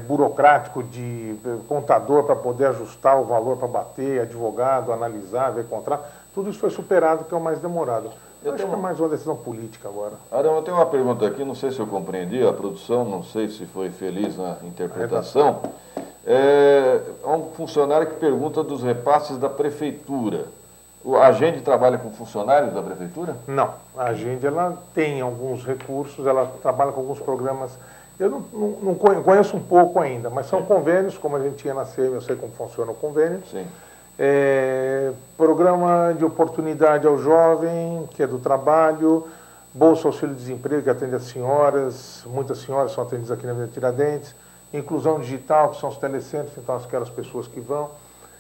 burocrático de contador para poder ajustar o valor para bater, advogado, analisar, ver contrato, tudo isso foi superado, que é o mais demorado. Eu acho que é mais uma decisão política agora. Arão, eu tenho uma pergunta aqui, não sei se eu compreendi, a produção, não sei se foi feliz na interpretação. É um funcionário que pergunta dos repasses da prefeitura. A Agende trabalha com funcionários da prefeitura? Não, a Agende ela tem alguns recursos, ela trabalha com alguns programas. Eu não conheço um pouco ainda, mas são convênios, como a gente tinha na CM, eu sei como funciona o convênio. Sim. Programa de oportunidade ao jovem, que é do trabalho, Bolsa Auxílio-Desemprego, que atende as senhoras, muitas senhoras são atendidas aqui na Avenida Tiradentes, inclusão digital, que são os telecentros, então aquelas pessoas que vão.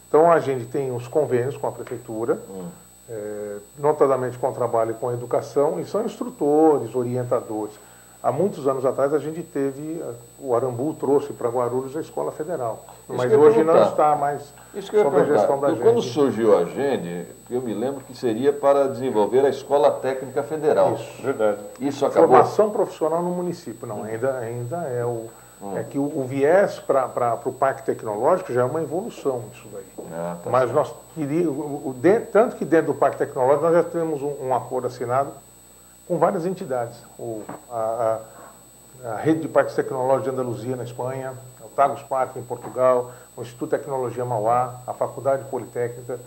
Então a gente tem os convênios com a prefeitura, notadamente com o trabalho e com a educação, e são instrutores, orientadores. Há muitos anos atrás a gente teve, o Arambu trouxe para Guarulhos a Escola Federal, mas hoje não está mais sob a gestão da Agende. Quando surgiu a Agende, eu me lembro que seria para desenvolver a Escola Técnica Federal. Isso, verdade. Isso acabou? Formação profissional no município, não, ainda é É que o viés para o parque tecnológico já é uma evolução isso daí. Tá Mas certo. nós queríamos, tanto que dentro do parque tecnológico nós já temos um acordo assinado com várias entidades. A Rede de Parques Tecnológicos de Andaluzia, na Espanha, o Tagus Parque, em Portugal, o Instituto de Tecnologia Mauá, a Faculdade Politécnica,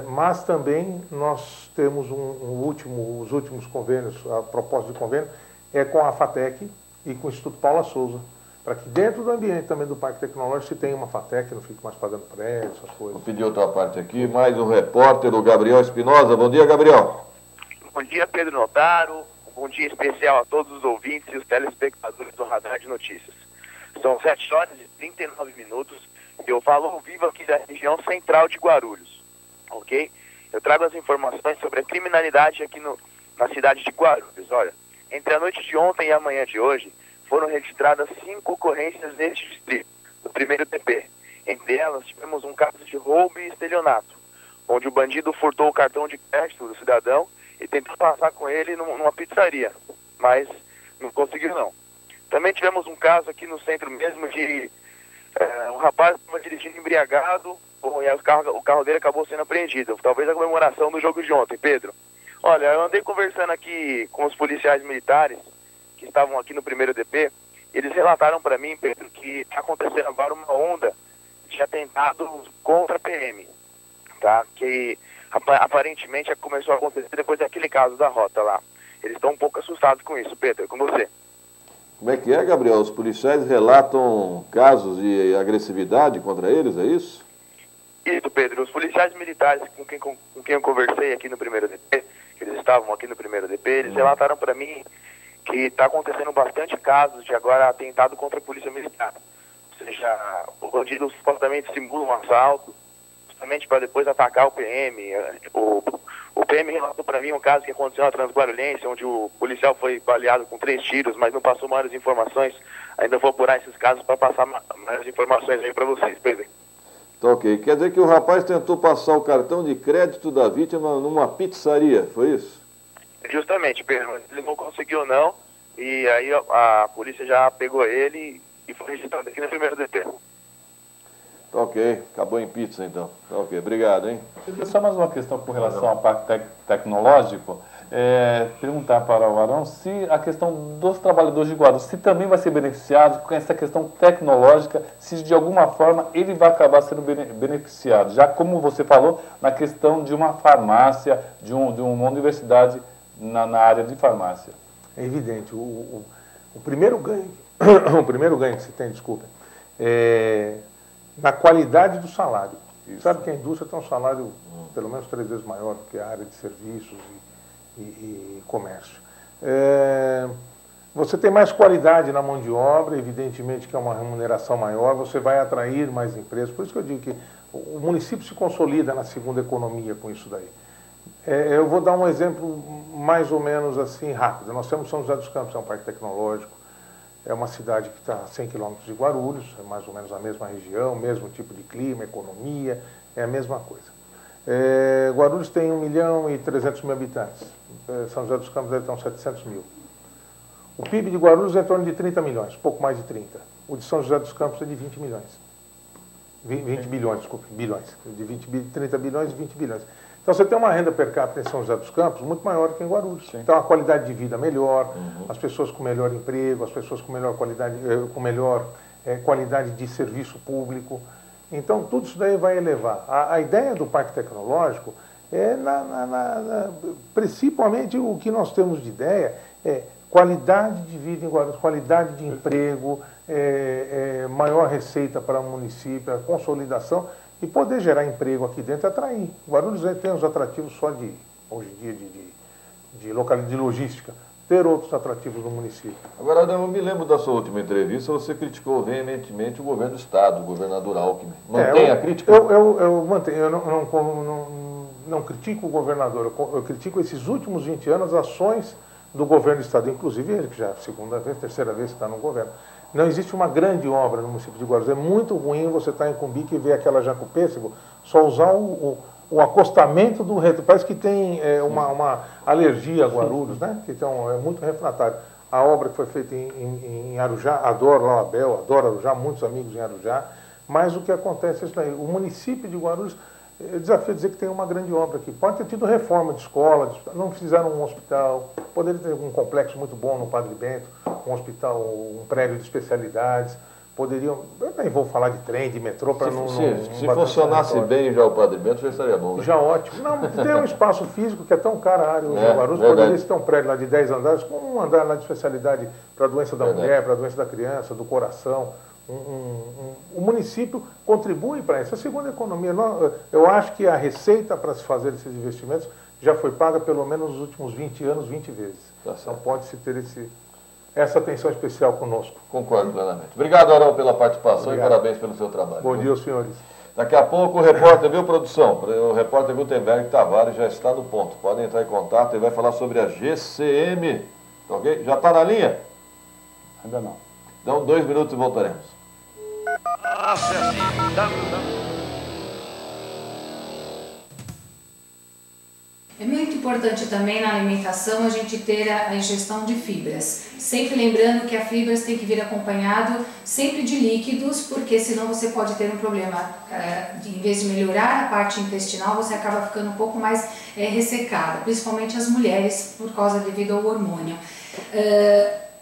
mas também nós temos os últimos convênios, a proposta de convênio é com a FATEC e com o Instituto Paula Souza, para que dentro do ambiente também do Parque Tecnológico se tenha uma FATEC, não fique mais pagando prédio, essas coisas. Vou pedir outra parte aqui, mais um repórter, o Gabriel Espinosa. Bom dia, Gabriel. Bom dia, Pedro Notaro. Um bom dia especial a todos os ouvintes e os telespectadores do Radar de Notícias. São 7 horas e 39 minutos e eu falo ao vivo aqui da região central de Guarulhos, ok? Eu trago as informações sobre a criminalidade aqui na cidade de Guarulhos. Olha, entre a noite de ontem e a manhã de hoje, foram registradas 5 ocorrências neste distrito, do primeiro DP. Entre elas, tivemos um caso de roubo e estelionato, onde o bandido furtou o cartão de crédito do cidadão e tentou passar com ele numa pizzaria, mas não conseguiu não. Também tivemos um caso aqui no centro mesmo de um rapaz que estava dirigindo embriagado, e o carro dele acabou sendo apreendido, talvez a comemoração do jogo de ontem, Pedro. Olha, eu andei conversando aqui com os policiais militares que estavam aqui no primeiro DP, eles relataram para mim, Pedro, que está acontecendo agora uma onda de atentados contra a PM, tá? Que aparentemente começou a acontecer depois daquele caso da rota lá. Eles estão um pouco assustados com isso, Pedro, é com você. Como é que é, Gabriel? Os policiais relatam casos de agressividade contra eles, é isso? Isso, Pedro. Os policiais militares com quem eu conversei aqui no primeiro DP, que eles estavam aqui no primeiro DP, eles relataram para mim que está acontecendo bastante casos de agora atentado contra a polícia militar. Ou seja, o bandido supostamente simula um assalto, justamente para depois atacar o PM. O PM relatou para mim um caso que aconteceu na Transguarulhense, onde o policial foi baleado com 3 tiros, mas não passou maiores informações. Ainda vou apurar esses casos para passar maiores informações aí para vocês, Pedro. Tá ok. Quer dizer que o rapaz tentou passar o cartão de crédito da vítima numa pizzaria, foi isso? Justamente, Pedro, mas ele não conseguiu não, e aí a polícia já pegou ele e foi registrado aqui no primeiro DP. Tá ok, acabou em pizza então. Tá ok, obrigado, hein? Só mais uma questão com relação ao parque tecnológico. Perguntar para o Arão se a questão dos trabalhadores de Guarulhos, se também vai ser beneficiado com essa questão tecnológica, se de alguma forma ele vai acabar sendo beneficiado, já como você falou, na questão de uma farmácia, de uma universidade na área de farmácia. É evidente, o primeiro ganho, o primeiro ganho que se tem, desculpa, é na qualidade do salário. Isso. Sabe que a indústria tem um salário pelo menos 3 vezes maior do que a área de serviços e comércio. Você tem mais qualidade na mão de obra, evidentemente que é uma remuneração maior, você vai atrair mais empresas. Por isso que eu digo que o município se consolida na segunda economia com isso daí. Eu vou dar um exemplo mais ou menos assim rápido. Nós temos São José dos Campos, é um parque tecnológico, é uma cidade que está a 100 quilômetros de Guarulhos, é mais ou menos a mesma região, mesmo tipo de clima, economia, é a mesma coisa. Guarulhos tem 1.300.000 habitantes, São José dos Campos deve ter uns 700 mil. O PIB de Guarulhos é em torno de 30 milhões, pouco mais de 30. O de São José dos Campos é de 20 milhões. 20 bilhões, desculpe, bilhões. De 30 bilhões e 20 bilhões. Então você tem uma renda per capita em São José dos Campos muito maior que em Guarulhos. Sim. Então a qualidade de vida melhor, as pessoas com melhor emprego, as pessoas com melhor qualidade de serviço público. Então tudo isso daí vai elevar. A ideia do parque tecnológico é, principalmente o que nós temos de ideia é qualidade de vida em Guarulhos, qualidade de emprego, maior receita para o município, a consolidação e poder gerar emprego aqui dentro e atrair. Guarulhos tem os atrativos só hoje em dia, de logística, ter outros atrativos no município. Agora, eu me lembro da sua última entrevista, você criticou veementemente o governo do Estado, o governador Alckmin. Mantém a crítica? Eu mantenho, eu não critico o governador, eu critico esses últimos 20 anos as ações do governo do Estado, inclusive ele, que já é a segunda vez, terceira vez que está no governo. Não existe uma grande obra no município de Guarulhos. É muito ruim você estar em Cumbica e ver aquela Jacopêssego, só usar o acostamento do reto. Parece que tem uma alergia a Guarulhos, né? Então é muito refratário. a obra que foi feita em Arujá, adoro lá o Abel, adoro Arujá, muitos amigos em Arujá, mas o que acontece é isso aí, o município de Guarulhos, desafio dizer que tem uma grande obra aqui, pode ter tido reforma de escola, não fizeram um hospital, poderia ter um complexo muito bom no Padre Bento, um hospital, um prédio de especialidades, poderiam, eu nem vou falar de trem, de metrô, para não... Se funcionasse bem já o Padre Bento, já estaria bom, né? Já ótimo. Não, tem um espaço físico que é tão caro a área hoje em Guarulhos, poderia ter um prédio lá de 10 andares, com um andar lá de especialidade para a doença da mulher, para a doença da criança, do coração. O município contribui para isso. A segunda economia, eu acho que a receita para se fazer esses investimentos já foi paga pelo menos nos últimos 20 anos, 20 vezes. Então pode-se ter essa atenção especial conosco. Concordo plenamente. Obrigado, Arão, pela participação e parabéns pelo seu trabalho. Bom dia, senhores. Daqui a pouco o repórter, viu, produção? O repórter Gutenberg Tavares já está no ponto. Podem entrar em contato e vai falar sobre a GCM. Ok? Já está na linha? Ainda não. Então, 2 minutos e voltaremos. É muito importante também na alimentação a gente ter a ingestão de fibras. Sempre lembrando que a fibras tem que vir acompanhado sempre de líquidos, porque senão você pode ter um problema. Em vez de melhorar a parte intestinal, você acaba ficando um pouco mais ressecada, principalmente as mulheres, por causa devido ao hormônio.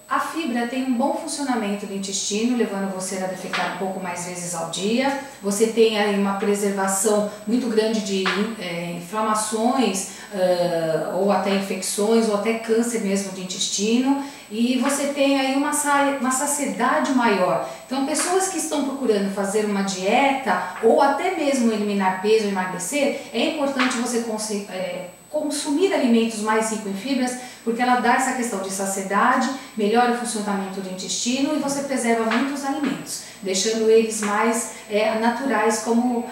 A fibra tem um bom funcionamento do intestino, levando você a defecar um pouco mais vezes ao dia. Você tem aí uma preservação muito grande de inflamações, ou até infecções, ou até câncer mesmo de intestino. E você tem aí uma saciedade maior. Então, pessoas que estão procurando fazer uma dieta, ou até mesmo eliminar peso ou emagrecer, é importante você consumir alimentos mais ricos em fibras, porque ela dá essa questão de saciedade, melhora o funcionamento do intestino e você preserva muitos alimentos, deixando eles mais naturais, como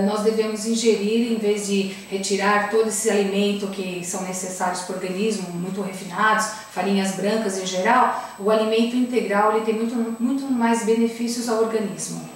nós devemos ingerir, em vez de retirar todo esse alimento que são necessários para o organismo, muito refinados, farinhas brancas em geral. O alimento integral ele tem muito mais benefícios ao organismo.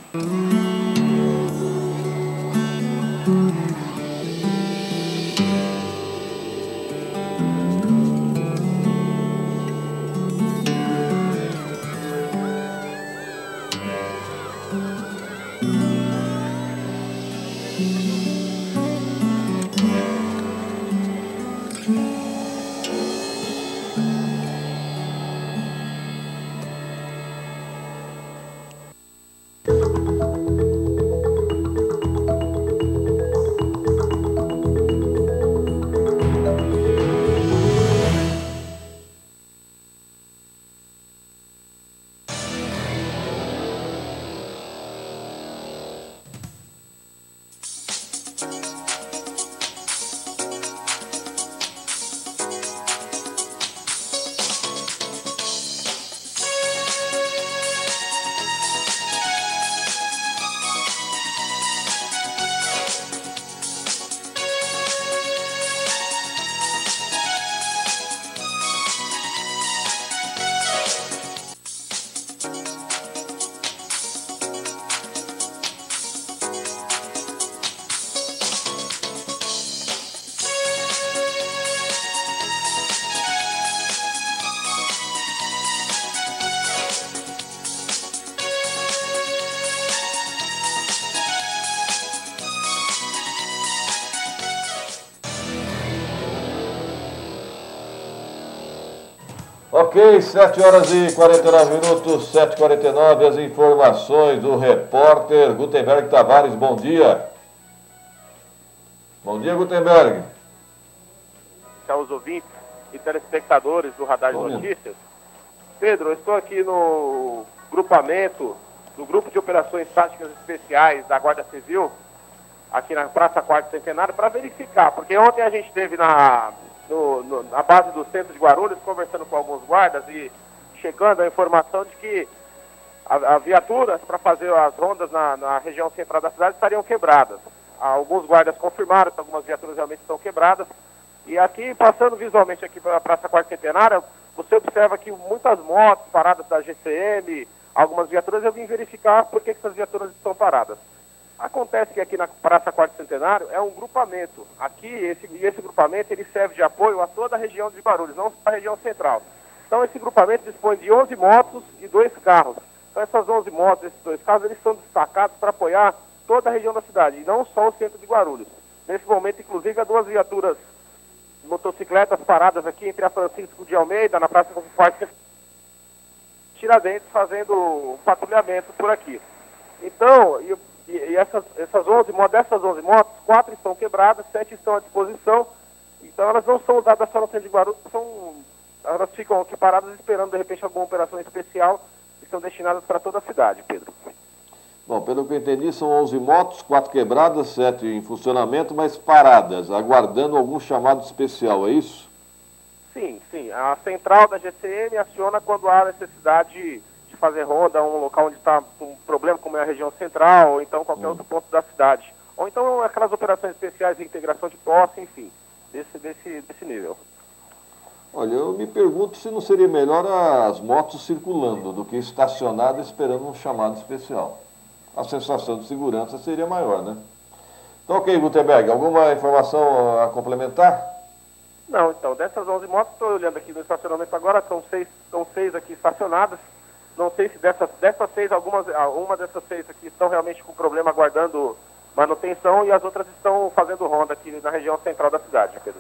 Ok, 7 horas e 49 minutos, 7h49, as informações do repórter Gutenberg Tavares. Bom dia. Bom dia, Gutenberg. Aos ouvintes e telespectadores do Radar de Notícias. Pedro, eu estou aqui no grupamento, do Grupo de Operações Táticas Especiais da Guarda Civil, aqui na Praça 4º Centenário, para verificar, porque ontem a gente esteve na base do centro de Guarulhos, conversando com alguns guardas e chegando a informação de que as viaturas para fazer as rondas na região central da cidade estariam quebradas. Alguns guardas confirmaram que algumas viaturas realmente estão quebradas. E aqui, passando visualmente aqui pela Praça 4º Centenário, você observa aqui muitas motos paradas da GCM, algumas viaturas. Eu vim verificar por que essas viaturas estão paradas. Acontece que aqui na Praça 4º Centenário é um grupamento. Aqui, esse grupamento ele serve de apoio a toda a região de Guarulhos, não só a região central. Então esse grupamento dispõe de 11 motos e 2 carros. Então essas 11 motos, esses 2 carros, eles são destacados para apoiar toda a região da cidade, e não só o centro de Guarulhos. Nesse momento, inclusive, há 2 viaturas motocicletas paradas aqui entre a Francisco de Almeida, na Praça Confúcio Tiradentes, fazendo um patrulhamento por aqui. Então, essas 11 motos, dessas 11 motos, 4 estão quebradas, 7 estão à disposição. Então elas não são usadas só no centro de Guarulhos, elas ficam aqui paradas esperando, de repente, alguma operação especial, e são destinadas para toda a cidade, Pedro. Bom, pelo que eu entendi, são 11 motos, 4 quebradas, 7 em funcionamento, mas paradas, aguardando algum chamado especial, é isso? Sim, sim. A central da GCM aciona quando há necessidade de fazer ronda, um local onde está um problema, como é a região central, ou então qualquer outro ponto da cidade. Ou então aquelas operações especiais de integração de posse, enfim, desse nível. Olha, eu me pergunto se não seria melhor as motos circulando do que estacionadas esperando um chamado especial. A sensação de segurança seria maior, né? Então, ok, Gutenberg, alguma informação a complementar? Não, então, dessas 11 motos, estou olhando aqui no estacionamento agora, são seis aqui estacionadas. Não sei se dessas 6, uma dessas 6 aqui estão realmente com problema aguardando manutenção e as outras estão fazendo ronda aqui na região central da cidade, Pedro.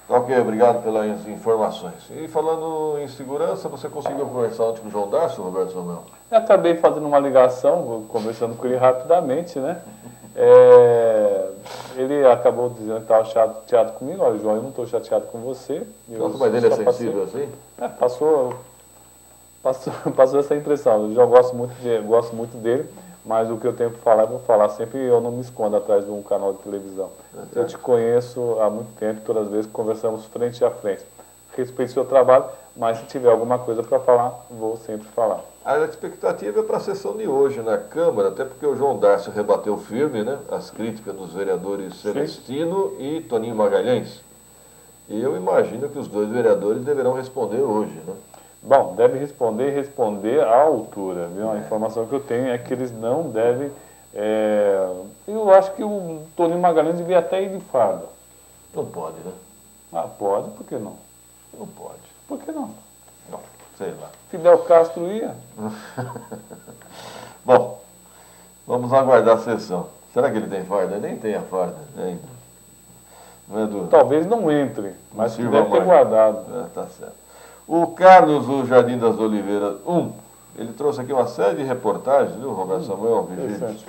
Ok, obrigado pelas informações. E falando em segurança, você conseguiu conversar ontem com o João Darcio, Roberto Samuel? Eu acabei fazendo uma ligação, conversando com ele rapidamente, né? Ele acabou dizendo que estava chateado comigo. Olha, João, eu não estou chateado com você. Mas ele é sensível assim? Passou essa impressão. Eu já gosto muito dele, mas o que eu tenho para falar, eu vou falar sempre, eu não me escondo atrás de um canal de televisão. Eu te conheço há muito tempo, todas as vezes que conversamos frente a frente. Respeito o seu trabalho, mas se tiver alguma coisa para falar, vou sempre falar. A expectativa é para a sessão de hoje na Câmara, até porque o João Darcio rebateu firme, né, as críticas dos vereadores Celestino e Toninho Magalhães. E eu imagino que os 2 vereadores deverão responder hoje, né? Bom, deve responder à altura, viu? A informação que eu tenho é que eles não devem... Eu acho que o Toninho Magalhães devia até ir de farda. Não pode, né? Ah, pode, por que não? Não pode. Por que não? Não, sei lá. Fidel Castro ia? Bom, vamos aguardar a sessão. Será que ele tem farda? Nem tem a farda ainda. Não é do... Talvez não entre, mas que deve ter guardado. Tá certo. O Carlos, do Jardim das Oliveiras 1, ele trouxe aqui uma série de reportagens, viu, Roberto Samuel,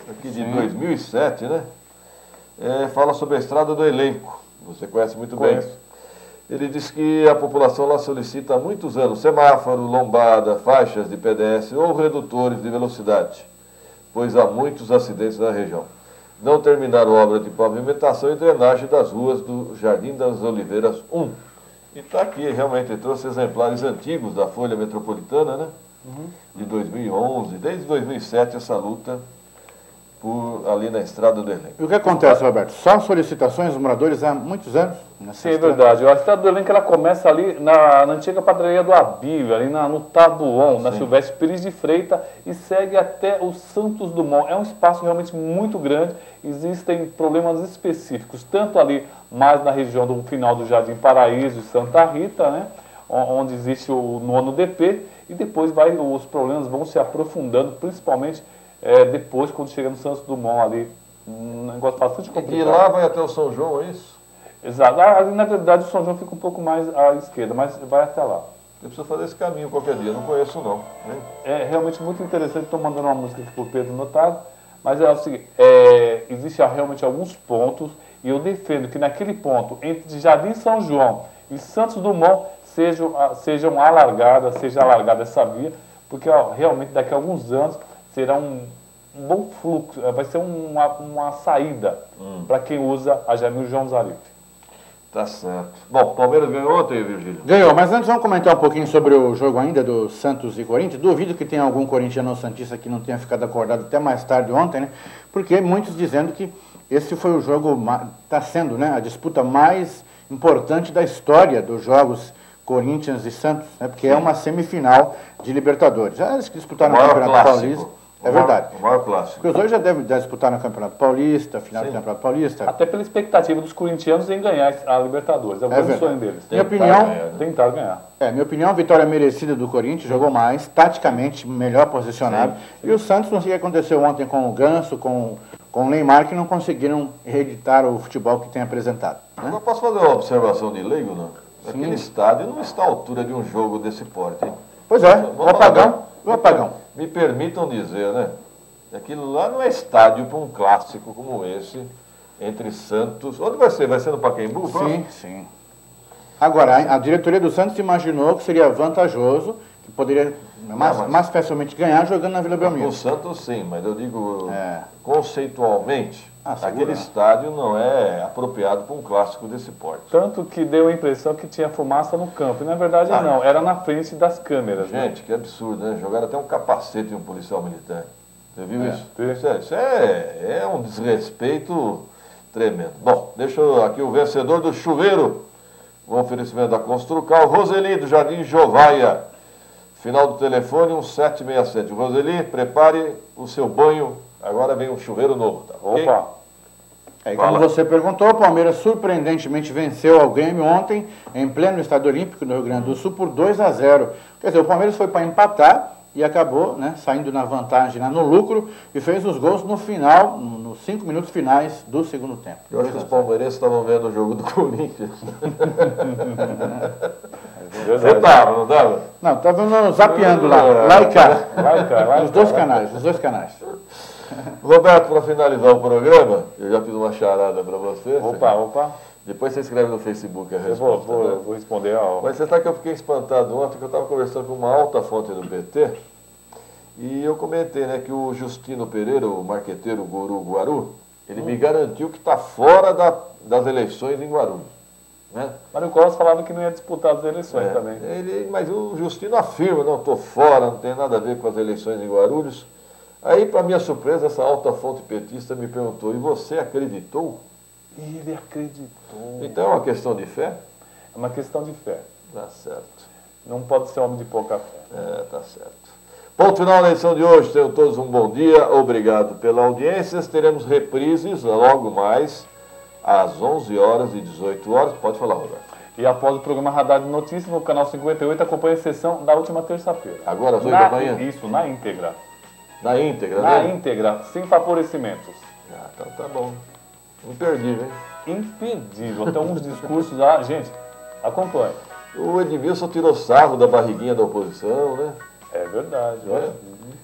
aqui de 2007, né? Fala sobre a Estrada do Elenco. Você conhece muito bem. Ele diz que a população lá solicita há muitos anos semáforo, lombada, faixas de pedestre ou redutores de velocidade, pois há muitos acidentes na região. Não terminaram obra de pavimentação e drenagem das ruas do Jardim das Oliveiras 1. E está aqui, realmente, ele trouxe exemplares antigos da Folha Metropolitana, né? De 2011, desde 2007, essa luta ali na Estrada do Elenco. E o que acontece, Roberto? Só solicitações dos moradores há muitos anos? Sim, é verdade. A Estrada do Elenco ela começa ali na antiga padaria do Abílio, ali no Tabuão, na Silvestre Pires de Freitas, e segue até o Santos Dumont. É um espaço realmente muito grande, existem problemas específicos, tanto ali mais na região do final do Jardim Paraíso e Santa Rita, né, onde existe o 9º DP, e depois os problemas vão se aprofundando, principalmente depois, quando chega no Santos Dumont ali, um negócio bastante complicado. E lá vai até o São João, é isso? Exato. Ali, na verdade, o São João fica um pouco mais à esquerda, mas vai até lá. Eu preciso fazer esse caminho qualquer dia, não conheço não. Né? É realmente muito interessante, estou mandando uma música aqui para o Pedro Notado, mas é o seguinte, existem realmente alguns pontos, e eu defendo que naquele ponto, entre Jardim São João e Santos Dumont, seja alargada essa via, porque realmente daqui a alguns anos será um bom fluxo, vai ser uma saída para quem usa a Jamil João Zarif. Tá certo. Bom, o Palmeiras ganhou ontem, Virgílio? Ganhou, mas antes vamos comentar um pouquinho sobre o jogo ainda do Santos e Corinthians. Duvido que tenha algum corintiano ou santista que não tenha ficado acordado até mais tarde ontem, né? Porque muitos dizendo que esse foi o jogo, está sendo, né, a disputa mais importante da história dos jogos Corinthians e Santos, né? Porque é uma semifinal de Libertadores. Já eles que disputaram o Campeonato Paulista. É verdade. O maior clássico. Porque os dois já devem disputar no Campeonato Paulista, final do Campeonato Paulista. Até pela expectativa dos corintianos em ganhar a Libertadores. É o grande sonho deles. Minha opinião, tentar ganhar. Minha opinião, vitória merecida do Corinthians, jogou mais, taticamente melhor posicionado. E o Santos, não sei o que aconteceu ontem com o Ganso, com o Neymar, que não conseguiram reeditar o futebol que tem apresentado. Né? Eu posso fazer uma observação de leigo, não? Aquele estádio não está à altura de um jogo desse porte, hein? Pois é, o apagão. Me permitam dizer, né? Aquilo lá não é estádio para um clássico como esse, entre Santos. Onde vai ser? Vai ser no Pacaembu? Sim. Agora, a diretoria do Santos imaginou que seria vantajoso, que poderia mais facilmente ganhar jogando na Vila Belmiro. O Santos sim, mas eu digo conceitualmente, aquele estádio não é apropriado para um clássico desse porte. Tanto que deu a impressão que tinha fumaça no campo. E na verdade não, era na frente das câmeras. Gente, que absurdo, né? Jogaram até um capacete em um policial militar. Você viu isso? Isso é um desrespeito tremendo. Bom, deixa eu aqui o vencedor do chuveiro. O oferecimento da Construcal, Roseli, do Jardim Jovaia. Final do telefone 1767. Roseli, prepare o seu banho. Agora vem um chuveiro novo. Tá? Opa! Como você perguntou, o Palmeiras surpreendentemente venceu o Grêmio ontem, em pleno Estádio Olímpico no Rio Grande do Sul, por 2-0. Quer dizer, o Palmeiras foi para empatar e acabou saindo na vantagem, no lucro, e fez os gols no final, nos 5 minutos finais do segundo tempo. Eu acho que os palmeirenses estavam vendo o jogo do Corinthians. Você estava, não estava? Não, estava zapeando lá e cá. Nos dois canais. Roberto, para finalizar o programa, eu já fiz uma charada para você. Opa. Depois você escreve no Facebook a resposta. Eu vou responder. Mas você sabe que eu fiquei espantado ontem, que eu estava conversando com uma alta fonte do PT, e eu comentei que o Justino Pereira, o marqueteiro Guru Guaru, ele me garantiu que está fora das eleições em Guarulhos. Né? Mário Costa falava que não ia disputar as eleições também. Mas o Justino afirma, não, estou fora, não tem nada a ver com as eleições em Guarulhos. Aí, para minha surpresa, essa alta fonte petista me perguntou, e você acreditou? Ele acreditou. Então é uma questão de fé? É uma questão de fé. Tá certo. Não pode ser homem de pouca fé. Tá certo. Ponto final da edição de hoje. Tenham todos um bom dia. Obrigado pela audiência. Teremos reprises logo mais às 11 horas e 18 horas. Pode falar, Roberto. E após o programa Radar de Notícias, no canal 58, acompanhe a sessão da última terça-feira. Agora às 8 da manhã? Isso, na íntegra. Na íntegra, né? Na íntegra, sem favorecimentos. Então tá bom. Imperdível, hein? Imperdível. Tem uns discursos lá. Gente, acompanhe. O Edmilson tirou sarro da barriguinha da oposição, né? É verdade.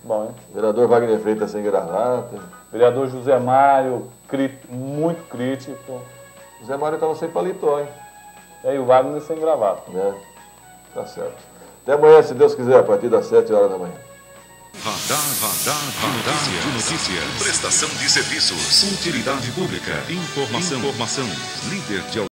Bom, hein? Vereador Wagner Freitas sem gravata. Vereador José Mário, muito crítico. José Mário estava sem paletó, hein? E o Wagner sem gravata. Tá certo. Até amanhã, se Deus quiser, a partir das 7 horas da manhã. Radar de notícia. Prestação de serviços. Utilidade pública. Informação. Líder de audiência.